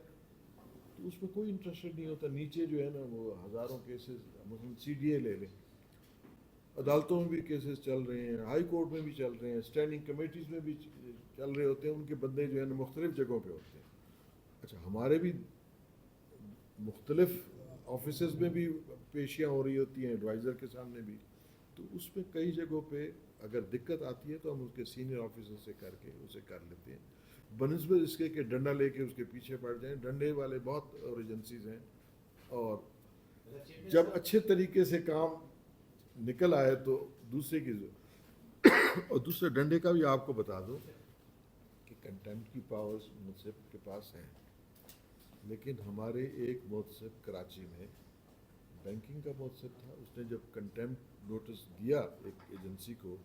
تو اس میں کوئی انٹرسٹڈ نہیں ہوتا. نیچے جو ہے نا وہ ہزاروں کیسز, مثلاً سی ڈی اے لے لیں, عدالتوں میں بھی کیسز چل رہے ہیں, ہائی کورٹ میں بھی چل رہے ہیں, اسٹینڈنگ کمیٹیز میں بھی چل رہے ہوتے ہیں, ان کے بندے جو ہے نا مختلف جگہوں پہ ہوتے ہیں. اچھا ہمارے بھی مختلف آفیسز میں بھی پیشیاں ہو رہی ہوتی ہیں, ایڈوائزر کے سامنے بھی. تو اس میں کئی جگہوں پہ اگر دقت آتی ہے تو ہم اس کے سینئر آفیسر سے کر کے اسے کر لیتے ہیں, بنسبت اس کے کہ ڈنڈا لے کے اس کے پیچھے پڑ جائیں. ڈنڈے والے بہت اور ایجنسیز ہیں, اور جب اچھے طریقے سے کام نکل آئے تو دوسرے کی اور دوسرے ڈنڈے کا بھی آپ کو بتا دوں کہ کنٹیمپٹ کی پاورز محتسب کے پاس ہیں, لیکن ہمارے ایک محتسب کراچی میں بینکنگ کا محتسب تھا, اس نے جب کنٹیمپٹ نوٹس دیا ایک ایجنسی کو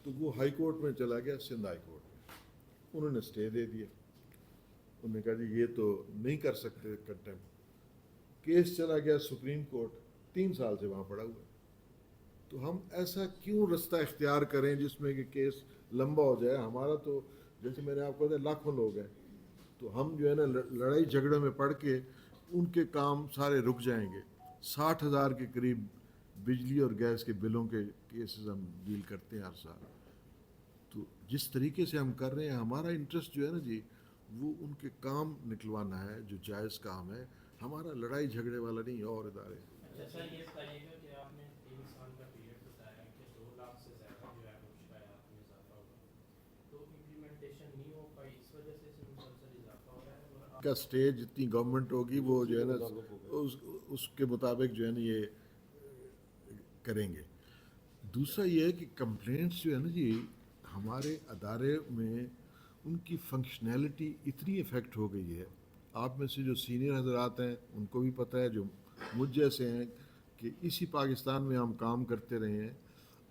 تو وہ ہائی کورٹ میں چلا گیا, سندھ ہائی کورٹ میں. انہوں نے اسٹے دے دیا, انہوں نے کہا جی یہ تو نہیں کر سکتے کنٹیمپٹ. کیس چلا گیا سپریم کورٹ, 3 سال سے وہاں پڑا ہوا ہے. تو ہم ایسا کیوں رستہ اختیار کریں جس میں کہ کیس لمبا ہو جائے. ہمارا تو جیسے میں نے آپ کو بتایا لاکھوں لوگ ہیں, تو ہم جو ہے نا لڑائی جھگڑے میں پڑھ کے ان کے کام سارے رک جائیں گے. 60,000 کے قریب بجلی اور گیس کے بلوں کے کیسز ہم ڈیل کرتے ہیں ہر سال. تو جس طریقے سے ہم کر رہے ہیں, ہمارا انٹرسٹ جو ہے نا جی وہ ان کے کام نکلوانا ہے جو جائز کام ہے, ہمارا لڑائی جھگڑے والا نہیں. اور ادارے اچھا یہ بتائیے گا کہ آپ نے 3 سال کا پیریڈ بتایا کہ 2 لاکھ سے زیادہ جو ہے وہ شکایات میں اضافہ ہوا, تو امپلیمنٹیشن نہیں ہو پائی, اس وجہ سے اس میں مسلسل اضافہ ہو رہا ہے. اور کا سٹیج جتنی گورنمنٹ ہوگی وہ جو ہے نا اس کے مطابق جو ہے نا یہ کریں گے. دوسرا یہ ہے کہ کمپلینٹس جو ہے نا جی ہمارے ادارے میں ان کی فنکشنالٹی اتنی افیکٹ ہو گئی ہے. آپ میں سے جو سینئر حضرات ہیں ان کو بھی پتہ ہے, جو مجھ جیسے ہیں, کہ اسی پاکستان میں ہم کام کرتے رہے ہیں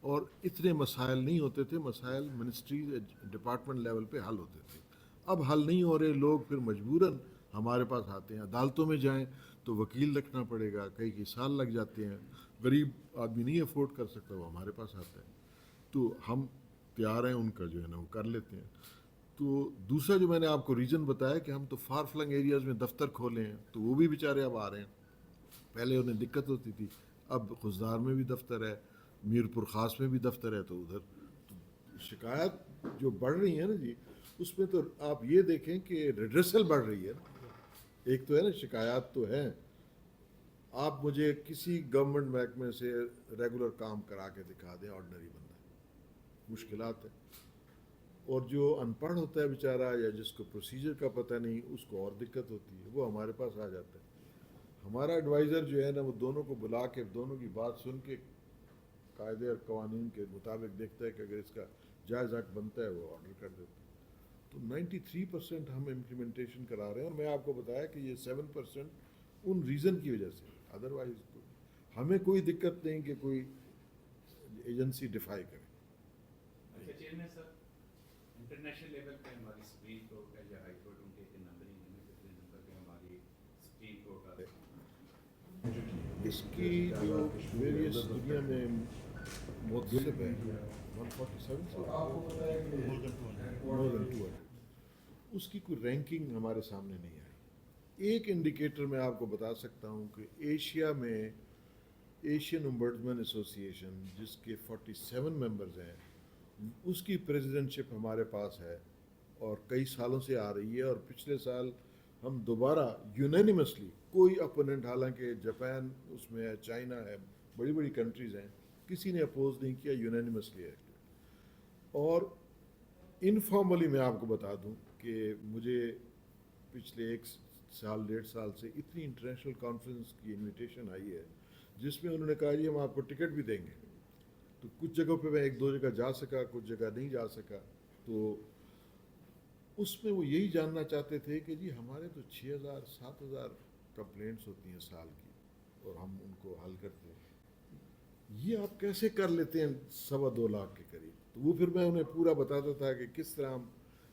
اور اتنے مسائل نہیں ہوتے تھے. مسائل منسٹری ڈپارٹمنٹ لیول پہ حل ہوتے تھے, اب حل نہیں ہو رہے. لوگ پھر مجبوراً ہمارے پاس آتے ہیں. عدالتوں میں جائیں تو وکیل رکھنا پڑے گا, کئی سال لگ جاتے ہیں. غریب آدمی نہیں افورڈ کر سکتا, وہ ہمارے پاس آتا ہے. تو ہم تیار ہیں ان کا جو ہے نا وہ کر لیتے ہیں. تو دوسرا جو میں نے آپ کو ریزن بتایا کہ ہم تو فار فلنگ ایریاز میں دفتر کھولے ہیں, تو وہ بھی بیچارے اب آ رہے ہیں. پہلے انہیں دقت ہوتی تھی, اب خضدار میں بھی دفتر ہے, میر پور خاص میں بھی دفتر ہے. تو ادھر شکایات جو بڑھ رہی ہیں نا جی, اس میں تو آپ یہ دیکھیں کہ ریڈریسل بڑھ رہی ہے نا. ایک تو ہے نا شکایات تو ہیں, آپ مجھے کسی گورنمنٹ محکمے سے ریگولر کام کرا کے دکھا دیں, آرڈنری بندہ, مشکلات ہے. اور جو انپڑھ ہوتا ہے بیچارہ یا جس کو پروسیجر کا پتہ نہیں اس کو اور دقت ہوتی ہے، وہ ہمارے پاس آ جاتا ہے. ہمارا ایڈوائزر جو ہے نا وہ دونوں کو بلا کے دونوں کی بات سن کے قاعدے اور قوانین کے مطابق دیکھتا ہے کہ اگر اس کا جائز حق بنتا ہے وہ آرڈر کر دیتا ہے. تو 93% ہم امپلیمنٹیشن کرا رہے ہیں، اور میں آپ کو بتایا کہ یہ 7% ان ریزن کی وجہ سے، ادروائز ہمیں کوئی دقت نہیں کہ کوئی ایجنسی ڈیفائی کرے. اچھا چیئرمین صاحب، انٹرنیشنل لیول پہ ہماری سپریم کورٹ کا یا ہائی کورٹ ان کے نمبرنگ ہے، کتنے نمبر پہ ہماری سپریم کورٹ آ اس کی جو ویریس دنیا میں متعلق ہے 147 سے more than 200 اس کی کوئی رینکنگ ہمارے سامنے نہیں آئی. ایک انڈیکیٹر میں آپ کو بتا سکتا ہوں کہ ایشیا میں ایشین امبرڈسمن ایسوسی ایشن جس کے 47 ممبرز ہیں، اس کی پریزیڈنٹ شپ ہمارے پاس ہے اور کئی سالوں سے آ رہی ہے. اور پچھلے سال ہم دوبارہ یونینیمسلی، کوئی اپوننٹ، حالانکہ جاپان اس میں ہے، چائنا ہے، بڑی بڑی کنٹریز ہیں، کسی نے اپوز نہیں کیا، یونینیمسلی ہے. اور انفارملی میں آپ کو بتا دوں کہ مجھے پچھلے 1 سال 1.5 سال سے اتنی انٹرنیشنل کانفرنس کی انویٹیشن آئی ہے جس میں انہوں نے کہا جی ہم آپ کو ٹکٹ بھی دیں گے. تو کچھ جگہوں پہ میں 1-2 جگہ جا سکا، کچھ جگہ نہیں جا سکا. تو اس میں وہ یہی جاننا چاہتے تھے کہ جی ہمارے تو 6,000-7,000 کمپلینٹس ہوتی ہیں سال کی اور ہم ان کو حل کرتے ہیں، یہ آپ کیسے کر لیتے ہیں 2.25 لاکھ کے قریب. تو وہ پھر میں انہیں پورا بتاتا تھا کہ کس طرح ہم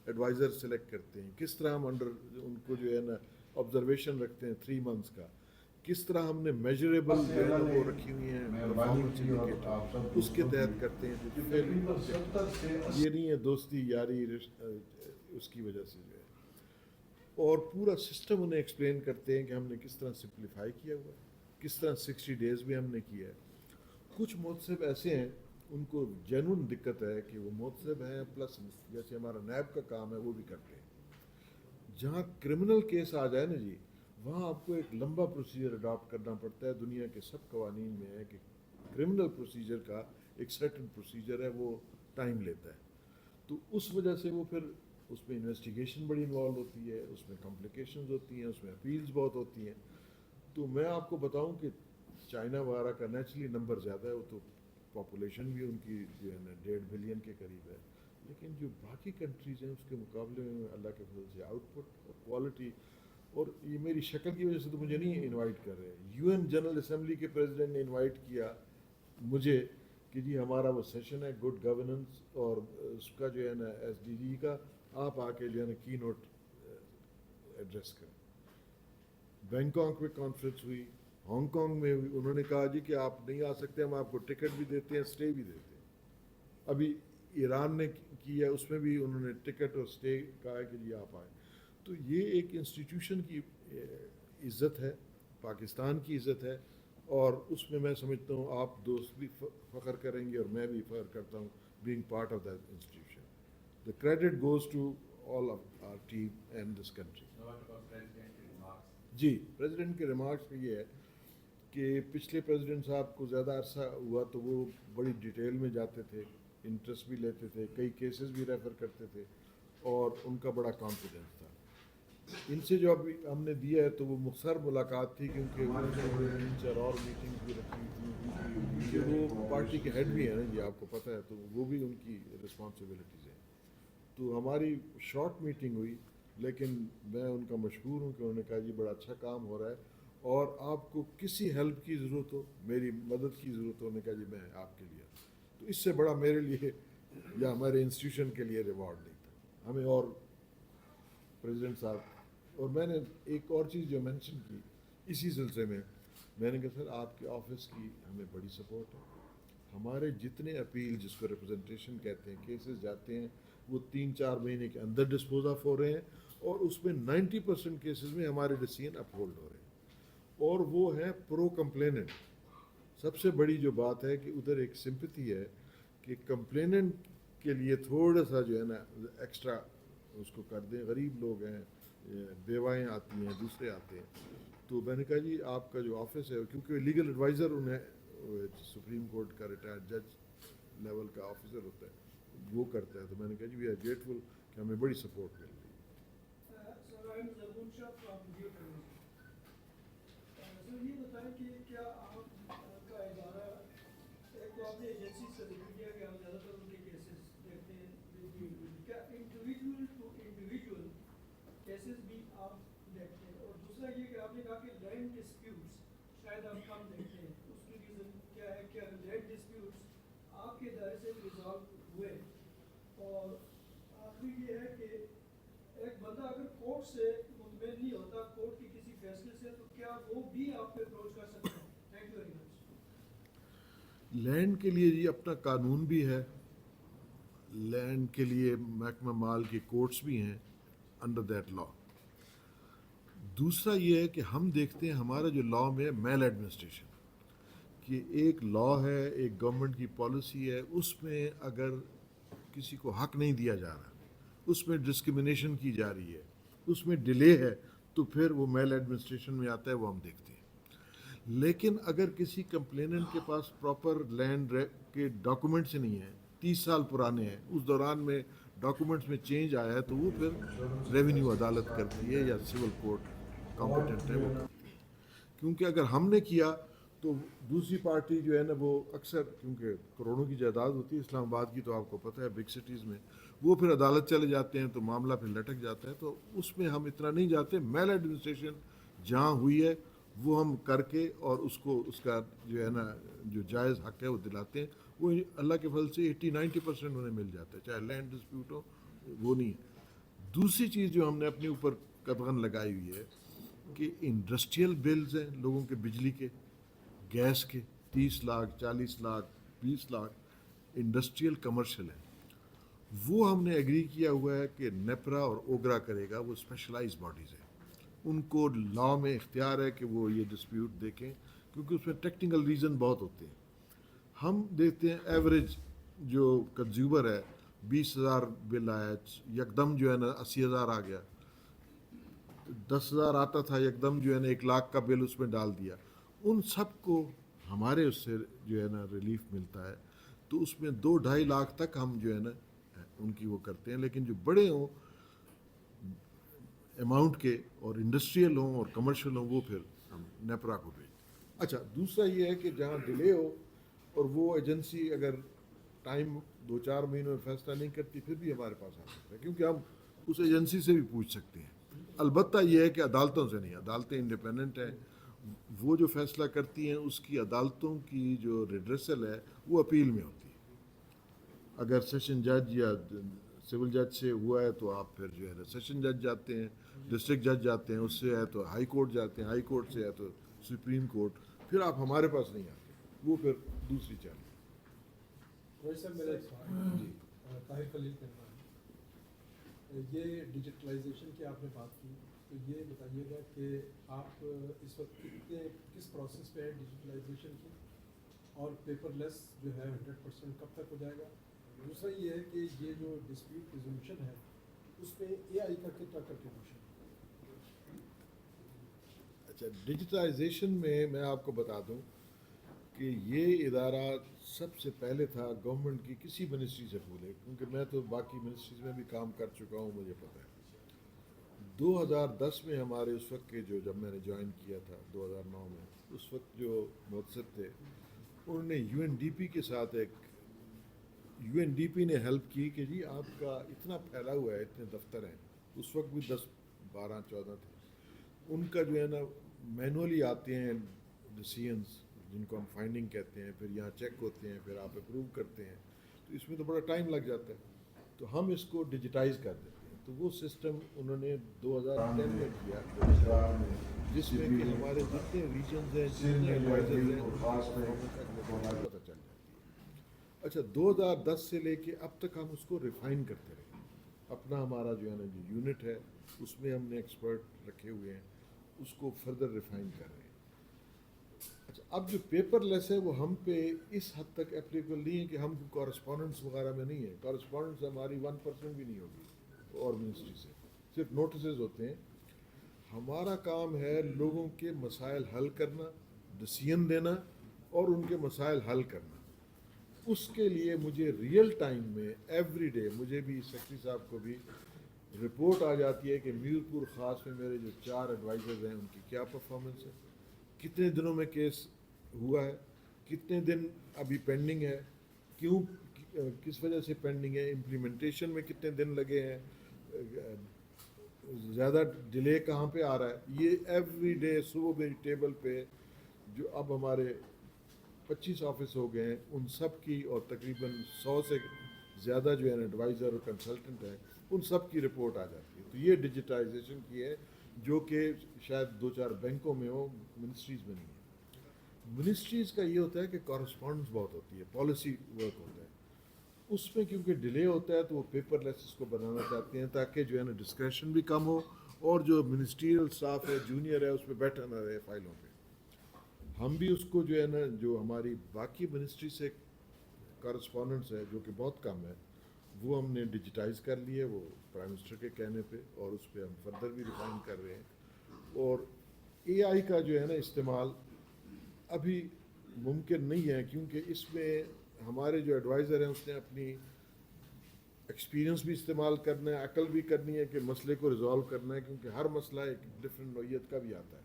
ایڈوائزر سلیکٹ کرتے ہیں، کس طرح ہم انڈر ان کو جو ہے نا آبزرویشن رکھتے ہیں 3 منتھس کا، کس طرح ہم نے میجریبل جو ہے نا وہ رکھی ہوئی ہیں پرفارمنس انڈیکیٹر، اس کے تحت کرتے ہیں. تو پھر یہ نہیں ہے دوستی یاری اس کی وجہ سے جو ہے، اور پورا سسٹم انہیں ایکسپلین کرتے ہیں کہ ہم نے کس طرح سمپلیفائی کیا ہوا ہے، کس طرح 60 ڈیز بھی ہم نے کیا ہے. کچھ مہذب ایسے ہیں ان کو جینون دقت ہے کہ وہ مہذب ہیں پلس جیسے ہمارا نیب کا کام ہے وہ بھی کرتے ہیں. جہاں کرمنل کیس آ جائے نا جی، وہاں آپ کو ایک لمبا پروسیجر اڈاپٹ کرنا پڑتا ہے. دنیا کے سب قوانین میں ہے کہ کرمنل پروسیجر کا ایک سرٹن پروسیجر ہے، وہ ٹائم لیتا ہے. تو اس وجہ سے وہ پھر اس میں انویسٹیگیشن بڑی انوالو ہوتی ہے، اس میں کمپلیکیشنز ہوتی ہیں، اس میں اپیلز بہت ہوتی ہیں. تو میں آپ کو بتاؤں کہ چائنا وغیرہ کا نیچرلی نمبر زیادہ ہے، وہ تو پاپولیشن بھی ان کی جو ہے نا 1.5 بلین کے قریب ہے، لیکن جو باقی کنٹریز ہیں اس کے مقابلے میں اللہ کے فضل سے آؤٹ پٹ اور کوالٹی. اور یہ میری شکل کی وجہ سے تو مجھے نہیں انوائٹ کر رہے، UN جنرل اسمبلی کے پریزیڈنٹ نے انوائٹ کیا مجھے کہ جی ہمارا وہ سیشن ہے گڈ گورننس اور اس کا جو ہے نا SDG کا، آپ آ کے جو ہے نا کی نوٹ ایڈریس کریں. بینکاک میں کانفرنس ہوئی، ہانگ کانگ میں ہوئی، انہوں نے کہا جی کہ آپ نہیں آ سکتے، ہم آپ کو ٹکٹ بھی دیتے ہیں، اسٹے بھی دیتے ہیں. ابھی ایران نے کی ہے، اس میں بھی انہوں نے ٹکٹ اور اسٹے کہا ہے کہ جی آپ آئیں. تو یہ ایک انسٹیٹیوشن کی عزت ہے، پاکستان کی عزت ہے، اور اس میں سمجھتا ہوں آپ دوست بھی فخر کریں گے اور میں بھی فخر کرتا ہوں being part of that institution. The credit goes to all of our team and this country. جی پریزیڈنٹ کے ریمارکس میں یہ ہے کہ پچھلے پریزیڈنٹ صاحب کو زیادہ عرصہ ہوا تو وہ بڑی ڈیٹیل میں جاتے تھے، انٹرسٹ بھی لیتے تھے، کئی کیسز بھی ریفر کرتے تھے، اور ان کا بڑا کانفیڈنس تھا. ان سے جو ابھی ہم نے دیا ہے تو وہ مختصر ملاقات تھی، کیونکہ انہوں نے 3-4 اور میٹنگز بھی رکھی تھی کہ وہ پارٹی کے ہیڈ بھی ہیں نا جی، آپ کو پتہ ہے، تو وہ بھی ان کی رسپانسبلٹیز ہیں. تو ہماری شارٹ میٹنگ ہوئی، لیکن میں ان کا مشہور ہوں کہ انہوں نے کہا جی بڑا اچھا کام ہو رہا ہے، اور آپ کو کسی ہیلپ کی ضرورت ہو، میری مدد کی ضرورت ہو، انہوں نے کہا جی میں آپ کے لیے. تو اس سے بڑا میرے لیے یا ہمارے انسٹیٹیوشن کے لیے ریوارڈ نہیں تھا. ہمیں اور پریزیڈنٹ صاحب، اور میں نے ایک اور چیز جو مینشن کی اسی سلسلے میں نے کہا سر آپ کے آفس کی ہمیں بڑی سپورٹ ہے. ہمارے جتنے اپیل جس کو ریپرزنٹیشن کہتے ہیں کیسز جاتے ہیں وہ 3-4 مہینے کے اندر ڈسپوز آف ہو رہے ہیں، اور اس میں 90% کیسز میں ہمارے ڈیسیژن اپ ہولڈ ہو رہے ہیں، اور وہ ہے پرو کمپلیننٹ. سب سے بڑی جو بات ہے کہ ادھر ایک سمپتھی ہے کہ کمپلیننٹ کے لیے تھوڑا سا جو ہے نا ایکسٹرا اس کو کر دیں. غریب لوگ ہیں، بیوائیں آتی ہیں، دوسرے آتے ہیں. تو میں نے کہا جی آپ کا جو آفس ہے، کیونکہ لیگل ایڈوائزر انہیں سپریم کورٹ کا ریٹائرڈ جج لیول کا آفیسر ہوتا ہے، وہ کرتا ہے. تو میں نے کہا جی وی آر گریٹفل کہ ہمیں بڑی سپورٹ مل رہی ہے. Sir I am Zarbon Shah from video technology. Sir یہ بتائیں کہ کیا آپ کا ادارہ ایک تو آپ نے ایجنسی سے ذکر کیا کہ آپ زیادہ تر ان کے کیسز دیکھتے ہیں, کیا انڈیویجول ٹو انڈیویجول کیسز بھی آپ دیکھتے ہیں؟ اور دوسرا یہ کہ آپ نے کہا کہ لینڈ ڈسپیوٹس شاید آپ کم دیکھتے ہیں, اس کی ریزن کیا ہے؟ کیا لینڈ ڈسپیوٹس آپ کے دائرے سے ریزالو ہوئے؟ اور آخری یہ ہے کہ ایک بندہ اگر کورٹ سے مطمئن نہیں ہوتا کورٹ کے کسی فیصلے سے, تو کیا وہ بھی آپ کو اپروچ کر سکتے ہیں؟ Thank you very much. Land کے لیے جی اپنا قانون بھی ہے, لینڈ کے لیے محکمہ مال کے کورٹس بھی ہیں انڈر دیٹ لا. دوسرا یہ ہے کہ ہم دیکھتے ہیں ہمارا جو لا میں میل ایڈمنسٹریشن کہ ایک لا ہے, ایک گورنمنٹ کی پالیسی ہے, اس میں اگر کسی کو حق نہیں دیا جا رہا, اس میں ڈسکرمنیشن کی جا رہی ہے, اس میں ڈیلے ہے, تو پھر وہ میل ایڈمنسٹریشن میں آتا ہے, وہ ہم دیکھتے ہیں. لیکن اگر کسی کمپلیننٹ کے پاس پراپر لینڈ کے ڈاکومنٹس نہیں ہیں, 30 سال پرانے ہیں, اس دوران میں ڈاکومنٹس میں چینج آیا ہے, تو وہ پھر ریونیو عدالت کرتی ہے یا سول کورٹ کمپیٹنٹ ہے وہ کرتی ہے. کیونکہ اگر ہم نے کیا تو دوسری پارٹی جو ہے نا وہ اکثر, کیونکہ کروڑوں کی جائیداد ہوتی ہے اسلام آباد کی, تو آپ کو پتہ ہے بگ سٹیز میں, وہ پھر عدالت چلے جاتے ہیں تو معاملہ پھر لٹک جاتا ہے. تو اس میں ہم اتنا نہیں جاتے. میل ایڈمنسٹریشن جہاں ہوئی ہے وہ ہم کر کے اور اس کو اس کا جو ہے نا جو جائز حق ہے وہ دلاتے ہیں. وہ اللہ کے فضل سے 80-90% انہیں مل جاتا ہے, چاہے لینڈ ڈسپیوٹ ہو, وہ نہیں ہے. دوسری چیز جو ہم نے اپنے اوپر قدغن لگائی ہوئی ہے کہ انڈسٹریل بلز ہیں لوگوں کے, بجلی کے, گیس کے, 30 لاکھ 40 لاکھ 20 لاکھ انڈسٹریل کمرشل ہیں, وہ ہم نے ایگری کیا ہوا ہے کہ نیپرا اور اوگرا کرے گا. وہ اسپیشلائز باڈیز ہیں, ان کو لا میں اختیار ہے کہ وہ یہ ڈسپیوٹ دیکھیں, کیونکہ اس میں ٹیکنیکل ریزن بہت ہوتے ہیں. ہم دیکھتے ہیں ایوریج جو کنزیومر ہے 20,000 بل آیا, یکدم جو ہے نا 80,000 آ گیا, 10,000 آتا تھا, یکدم جو ہے نا 1 لاکھ کا بل اس میں ڈال دیا. ان سب کو ہمارے اس سے جو ہے نا ریلیف ملتا ہے. تو اس میں 2-2.5 لاکھ تک ہم جو ہے نا ان کی وہ کرتے ہیں. لیکن جو بڑے ہوں اماؤنٹ کے اور انڈسٹریل ہوں اور کمرشل ہوں, وہ پھر ہم نیپرا کو بھیجتے ہیں. اچھا, دوسرا یہ ہے کہ جہاں ڈیلے ہو اور وہ ایجنسی اگر ٹائم 2-4 مہینوں میں فیصلہ نہیں کرتی, پھر بھی ہمارے پاس آ سکتا ہے, کیونکہ ہم اس ایجنسی سے بھی پوچھ سکتے ہیں. البتہ یہ ہے کہ عدالتوں سے نہیں, عدالتیں انڈیپینڈنٹ ہیں, وہ جو فیصلہ کرتی ہیں اس کی عدالتوں کی جو ریڈریسل ہے وہ اپیل میں ہوتی ہے. اگر سیشن جج یا سول جج سے ہوا ہے تو آپ پھر جو ہے نا سیشن جج جاتے ہیں, ڈسٹرکٹ جج جاتے ہیں, اس سے ہے تو ہائی کورٹ جاتے ہیں, ہائی کورٹ سے ہے تو سپریم کورٹ, پھر آپ ہمارے پاس نہیں آتے, وہ پھر دوسری چال ہے. وہی سر میرا ایک سوال جی طاہر خلیل کرنا ہے, یہ ڈیجیٹلائزیشن کی آپ نے بات کی, تو یہ بتائیے گا کہ آپ اس وقت کس پروسیس پہ ہے ڈیجیٹلائزیشن کی, اور پیپر لیس جو ہے 100% کب تک ہو جائے گا؟ دوسرا یہ ہے کہ یہ جو ڈسپیوٹ ریزولوشن ہے اس میں اے آئی کا کتنا کنٹریبیوشن ہے؟ اچھا, ڈیجیٹائزیشن میں آپ کو بتا دوں کہ یہ ادارہ سب سے پہلے تھا گورنمنٹ کی کسی منسٹری سے بھولے, کیونکہ میں تو باقی منسٹریز میں بھی کام کر چکا ہوں, مجھے پتہ ہے. 2010 میں ہمارے اس وقت کے جو, جب میں نے جوائن کیا تھا 2009 میں, اس وقت جو مؤثر تھے انہوں نے یو این ڈی پی کے ساتھ یو این ڈی پی نے ہیلپ کی کہ جی آپ کا اتنا پھیلا ہوا ہے, اتنے دفتر ہیں, اس وقت بھی 10 12 14 تھے, ان کا جو ہے نا مینولی آتے ہیں ڈیسیژنس جن کو ہم فائنڈنگ کہتے ہیں, پھر یہاں چیک ہوتے ہیں, پھر آپ اپروو کرتے ہیں, تو اس میں تو بڑا ٹائم لگ جاتا ہے. تو ہم اس کو ڈیجیٹائز کر دیتے ہیں. تو وہ سسٹم انہوں نے 2010 میں کیا, جس میں کہ ہمارے جتنے ریجنز ہیں, جتنے ایڈوائزرز ہیں, پتہ چل جاتی ہے. اچھا, 2010 سے لے کے اب تک ہم اس کو ریفائن کرتے رہے. اپنا ہمارا جو ہے نا جو یونٹ ہے اس میں ہم نے ایکسپرٹ رکھے ہوئے ہیں, اس کو فردر ریفائن کر رہے ہیں. اچھا, اب جو پیپر لیس ہے وہ ہم پہ اس حد تک اپلیکیبل نہیں ہے کہ ہم کورسپونڈنس وغیرہ میں نہیں ہے. کورسپونڈنس ہماری 1% بھی نہیں ہوگی اور منسٹری سے, صرف نوٹسز ہوتے ہیں. ہمارا کام ہے لوگوں کے مسائل حل کرنا, ڈسیژن دینا اور ان کے مسائل حل کرنا. اس کے لیے مجھے ریئل ٹائم میں ایوری ڈے مجھے بھی سیکرٹری صاحب کو بھی رپورٹ آ جاتی ہے کہ میرپور خاص میں میرے جو 4 ایڈوائزرز ہیں ان کی کیا پرفارمنس ہے، کتنے دنوں میں کیس ہوا ہے، کتنے دن ابھی پینڈنگ ہے، کیوں کس وجہ سے پینڈنگ ہے، امپلیمنٹیشن میں کتنے دن لگے ہیں، زیادہ ڈیلے کہاں پہ آ رہا ہے. یہ ایوری ڈے صبح میری ٹیبل پہ جو اب ہمارے 25 آفس ہو گئے ہیں ان سب کی اور تقریباً 100 سے زیادہ جو ہے ایڈوائزر اور کنسلٹنٹ ہیں ان سب کی رپورٹ آ جاتی ہے. تو یہ ڈیجیٹائزیشن کی ہے جو کہ شاید 2-4 بینکوں میں ہو، منسٹریز میں نہیں ہے. منسٹریز کا یہ ہوتا ہے کہ کورسپونڈنس بہت ہوتی ہے، پالیسی ورک ہوتا ہے، اس میں کیونکہ ڈیلے ہوتا ہے تو وہ پیپر لیس اس کو بنانا چاہتے ہیں تاکہ جو ہے نا ڈسکریشن بھی کم ہو اور جو منسٹریل سٹاف ہے جونیئر ہے اس پہ بیٹھا نہ رہے فائلوں پہ. ہم بھی اس کو جو ہے نا جو ہماری باقی منسٹری سے کورسپونڈنٹس ہے جو کہ بہت کم ہے وہ ہم نے ڈیجیٹائز کر لیے، وہ پرائم منسٹر کے کہنے پہ، اور اس پہ ہم فردر بھی ریفائن کر رہے ہیں. اور اے آئی کا جو ہے نا استعمال ابھی ممکن نہیں ہے کیونکہ اس میں ہمارے جو ایڈوائزر ہیں اس نے اپنی ایکسپیرینس بھی استعمال کرنا ہے، عقل بھی کرنی ہے کہ مسئلے کو ریزالو کرنا ہے، کیونکہ ہر مسئلہ ایک ڈفرینٹ نوعیت کا بھی آتا ہے.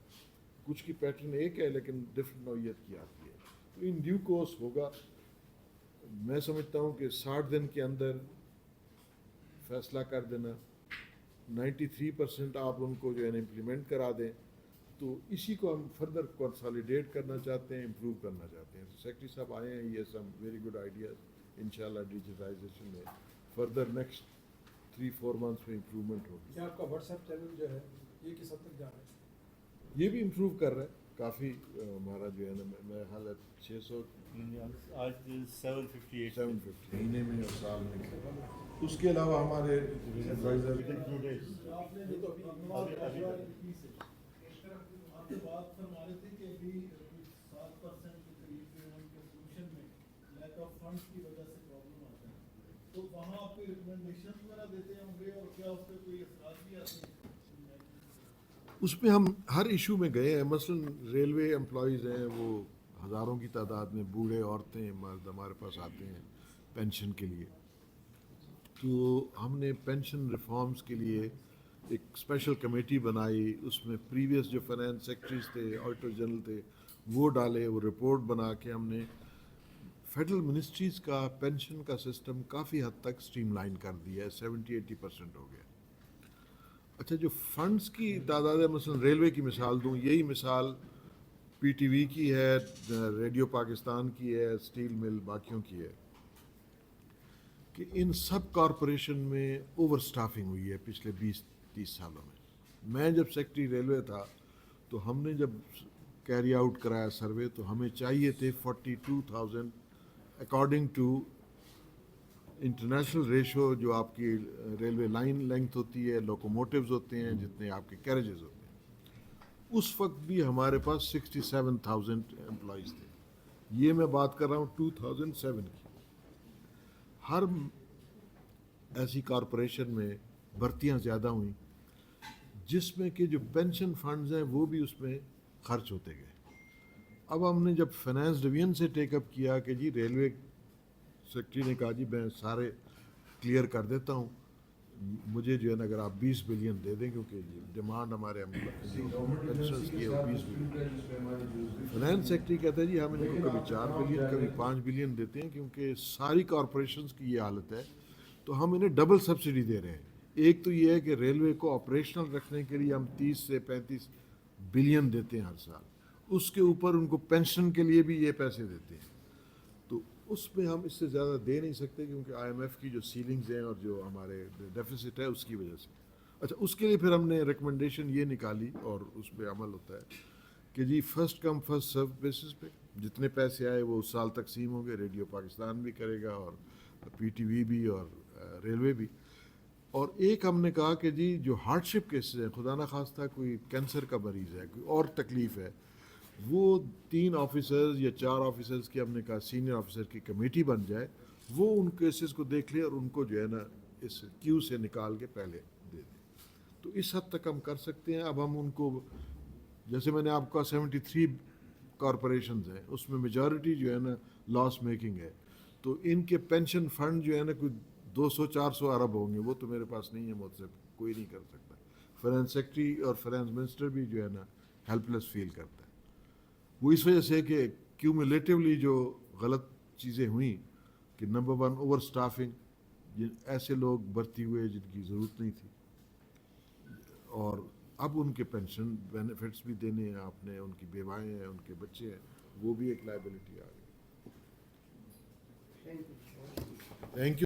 کچھ کی پیٹرن ایک ہے لیکن ڈفرینٹ نوعیت کی آتی ہے. تو ان ڈیو کورس ہوگا. میں سمجھتا ہوں کہ 60 دن کے اندر فیصلہ کر دینا، 93% آپ ان کو جو ہے نا امپلیمنٹ کرا دیں. تو اسی کو ہم فردر کنسالیڈیٹ کرنا چاہتے ہیں، امپروو کرنا چاہتے ہیں. سیکرٹری صاحب آئے ہیں، یہ سم ویری گڈ آئیڈیاز. انشاءاللہ ڈیجیٹائزیشن میں فردر نیکسٹ 3-4 منتھس میں امپروومنٹ ہوگی. کیا آپ کا واٹس ایپ چینل جو ہے یہ کس حد تک جا رہا ہے؟ یہ بھی امپروو کر رہا ہے کافی. ہمارا جو ہے نا میرا خیال ہے 600 آج 758 مہینے میں اور سال میں. اس کے علاوہ ہمارے ایڈوائزر آپ سے بات فرما رہے تھے کہ ابھی 7% کے قریب جو ہے ان کے سولوشن میں لیک آف فنڈس کی وجہ سے پرابلم آتا ہے، تو وہاں آپ کوئی ریکمنڈیشن وغیرہ دیتے ہوں گے اور کیا اس پہ کوئی اثرات بھی آتے ہیں؟ اس میں ہم ہر ایشو میں گئے ہیں. مثلا ریلوے امپلائیز ہیں، وہ ہزاروں کی تعداد میں بوڑھے عورتیں مرد ہمارے پاس آتے ہیں پینشن کے لیے. تو ہم نے پینشن ریفارمز کے لیے ایک اسپیشل کمیٹی بنائی. اس میں پریویس جو فائنانس سیکرٹریز تھے، آڈیٹر جنرل تھے، وہ ڈالے. وہ رپورٹ بنا کے ہم نے فیڈرل منسٹریز کا پینشن کا سسٹم کافی حد تک اسٹریم لائن کر دیا ہے. 70-80% ہو گیا. اچھا، جو فنڈز کی تعداد ہے، مثلا ریلوے کی مثال دوں، یہی مثال پی ٹی وی کی ہے، ریڈیو پاکستان کی ہے، اسٹیل مل باقیوں کی ہے، کہ ان سب کارپوریشن میں اوور سٹافنگ ہوئی ہے پچھلے 20-30 سالوں میں. میں جب سیکرٹری ریلوے تھا تو ہم نے جب کیری آؤٹ کرایا سروے تو ہمیں چاہیے تھے 42,000 اکارڈنگ ٹو انٹرنیشنل ریشو جو آپ کی ریلوے لائن لینگتھ ہوتی ہے، لوکوموٹیوز ہوتے ہیں، جتنے آپ کے کیریجز ہوتے ہیں. اس وقت بھی ہمارے پاس 67,000 امپلائیز تھے. یہ میں بات کر رہا ہوں 2007 کی. ہر ایسی کارپوریشن میں بھرتیاں زیادہ ہوئیں جس میں کہ جو پینشن فنڈز ہیں وہ بھی اس میں خرچ ہوتے گئے. اب ہم نے جب فائنانس ڈویژن سے ٹیک اپ کیا کہ جی ریلوے سیکرٹری نے کہا جی میں سارے کلیئر کر دیتا ہوں، مجھے جو ہے نا اگر آپ 20 بلین دے دیں، کیونکہ ڈیمانڈ ہمارے پینشنرز کی ہے وہ 20 بلین. فائنانس سیکرٹری کہتا ہے جی ہم ان کو کبھی 4 بلین کبھی 5 بلین دیتے ہیں کیونکہ ساری کارپوریشنز کی یہ حالت ہے، تو ہم انہیں ڈبل سبسڈی دے رہے ہیں. ایک تو یہ ہے کہ ریلوے کو آپریشنل رکھنے کے لیے ہم 30 سے 35 بلین دیتے ہیں ہر سال، اس کے اوپر ان کو پینشن کے لیے بھی یہ پیسے دیتے ہیں. تو اس میں ہم اس سے زیادہ دے نہیں سکتے کیونکہ آئی ایم ایف کی جو سیلنگز ہیں اور جو ہمارے ڈیفیسٹ ہے اس کی وجہ سے. اچھا، اس کے لیے پھر ہم نے ریکمنڈیشن یہ نکالی اور اس پہ عمل ہوتا ہے کہ جی first come first serve basis پہ جتنے پیسے آئے وہ اس سال تقسیم ہوں گے. ریڈیو پاکستان بھی کرے گا اور پی ٹی وی بھی اور ریلوے بھی. اور ایک ہم نے کہا کہ جی جو ہارڈ شپ کیسز ہیں، خدا نخواستہ کوئی کینسر کا مریض ہے، کوئی اور تکلیف ہے، وہ 3 آفیسرز یا 4 آفیسرز کی ہم نے کہا سینئر آفیسر کی کمیٹی بن جائے، وہ ان کیسز کو دیکھ لے اور ان کو جو ہے نا اس کیو سے نکال کے پہلے دے دیں. تو اس حد تک ہم کر سکتے ہیں. اب ہم ان کو، جیسے میں نے آپ کا 73 کارپوریشنز ہیں، اس میں میجارٹی جو ہے نا لاس میکنگ ہے، تو ان کے پینشن فنڈ جو ہے نا کوئی 200-400 ارب ہوں گے، وہ تو میرے پاس نہیں ہے، مجھ سے کوئی نہیں کر سکتا. فائنانس سیکرٹری اور فائنانس منسٹر بھی جو ہے نا ہیلپ لیس فیل کرتا ہے. وہ اس وجہ سے کہ کیومولیٹیولی جو غلط چیزیں ہوئیں کہ نمبر 1 اوور اسٹافنگ، ایسے لوگ بھرتی ہوئے جن کی ضرورت نہیں تھی، اور اب ان کے پینشن بینیفٹس بھی دینے ہیں آپ نے، ان کی بیوائیں ہیں، ان کے بچے ہیں، وہ بھی ایک لائبلٹی آ گئی. Thank you.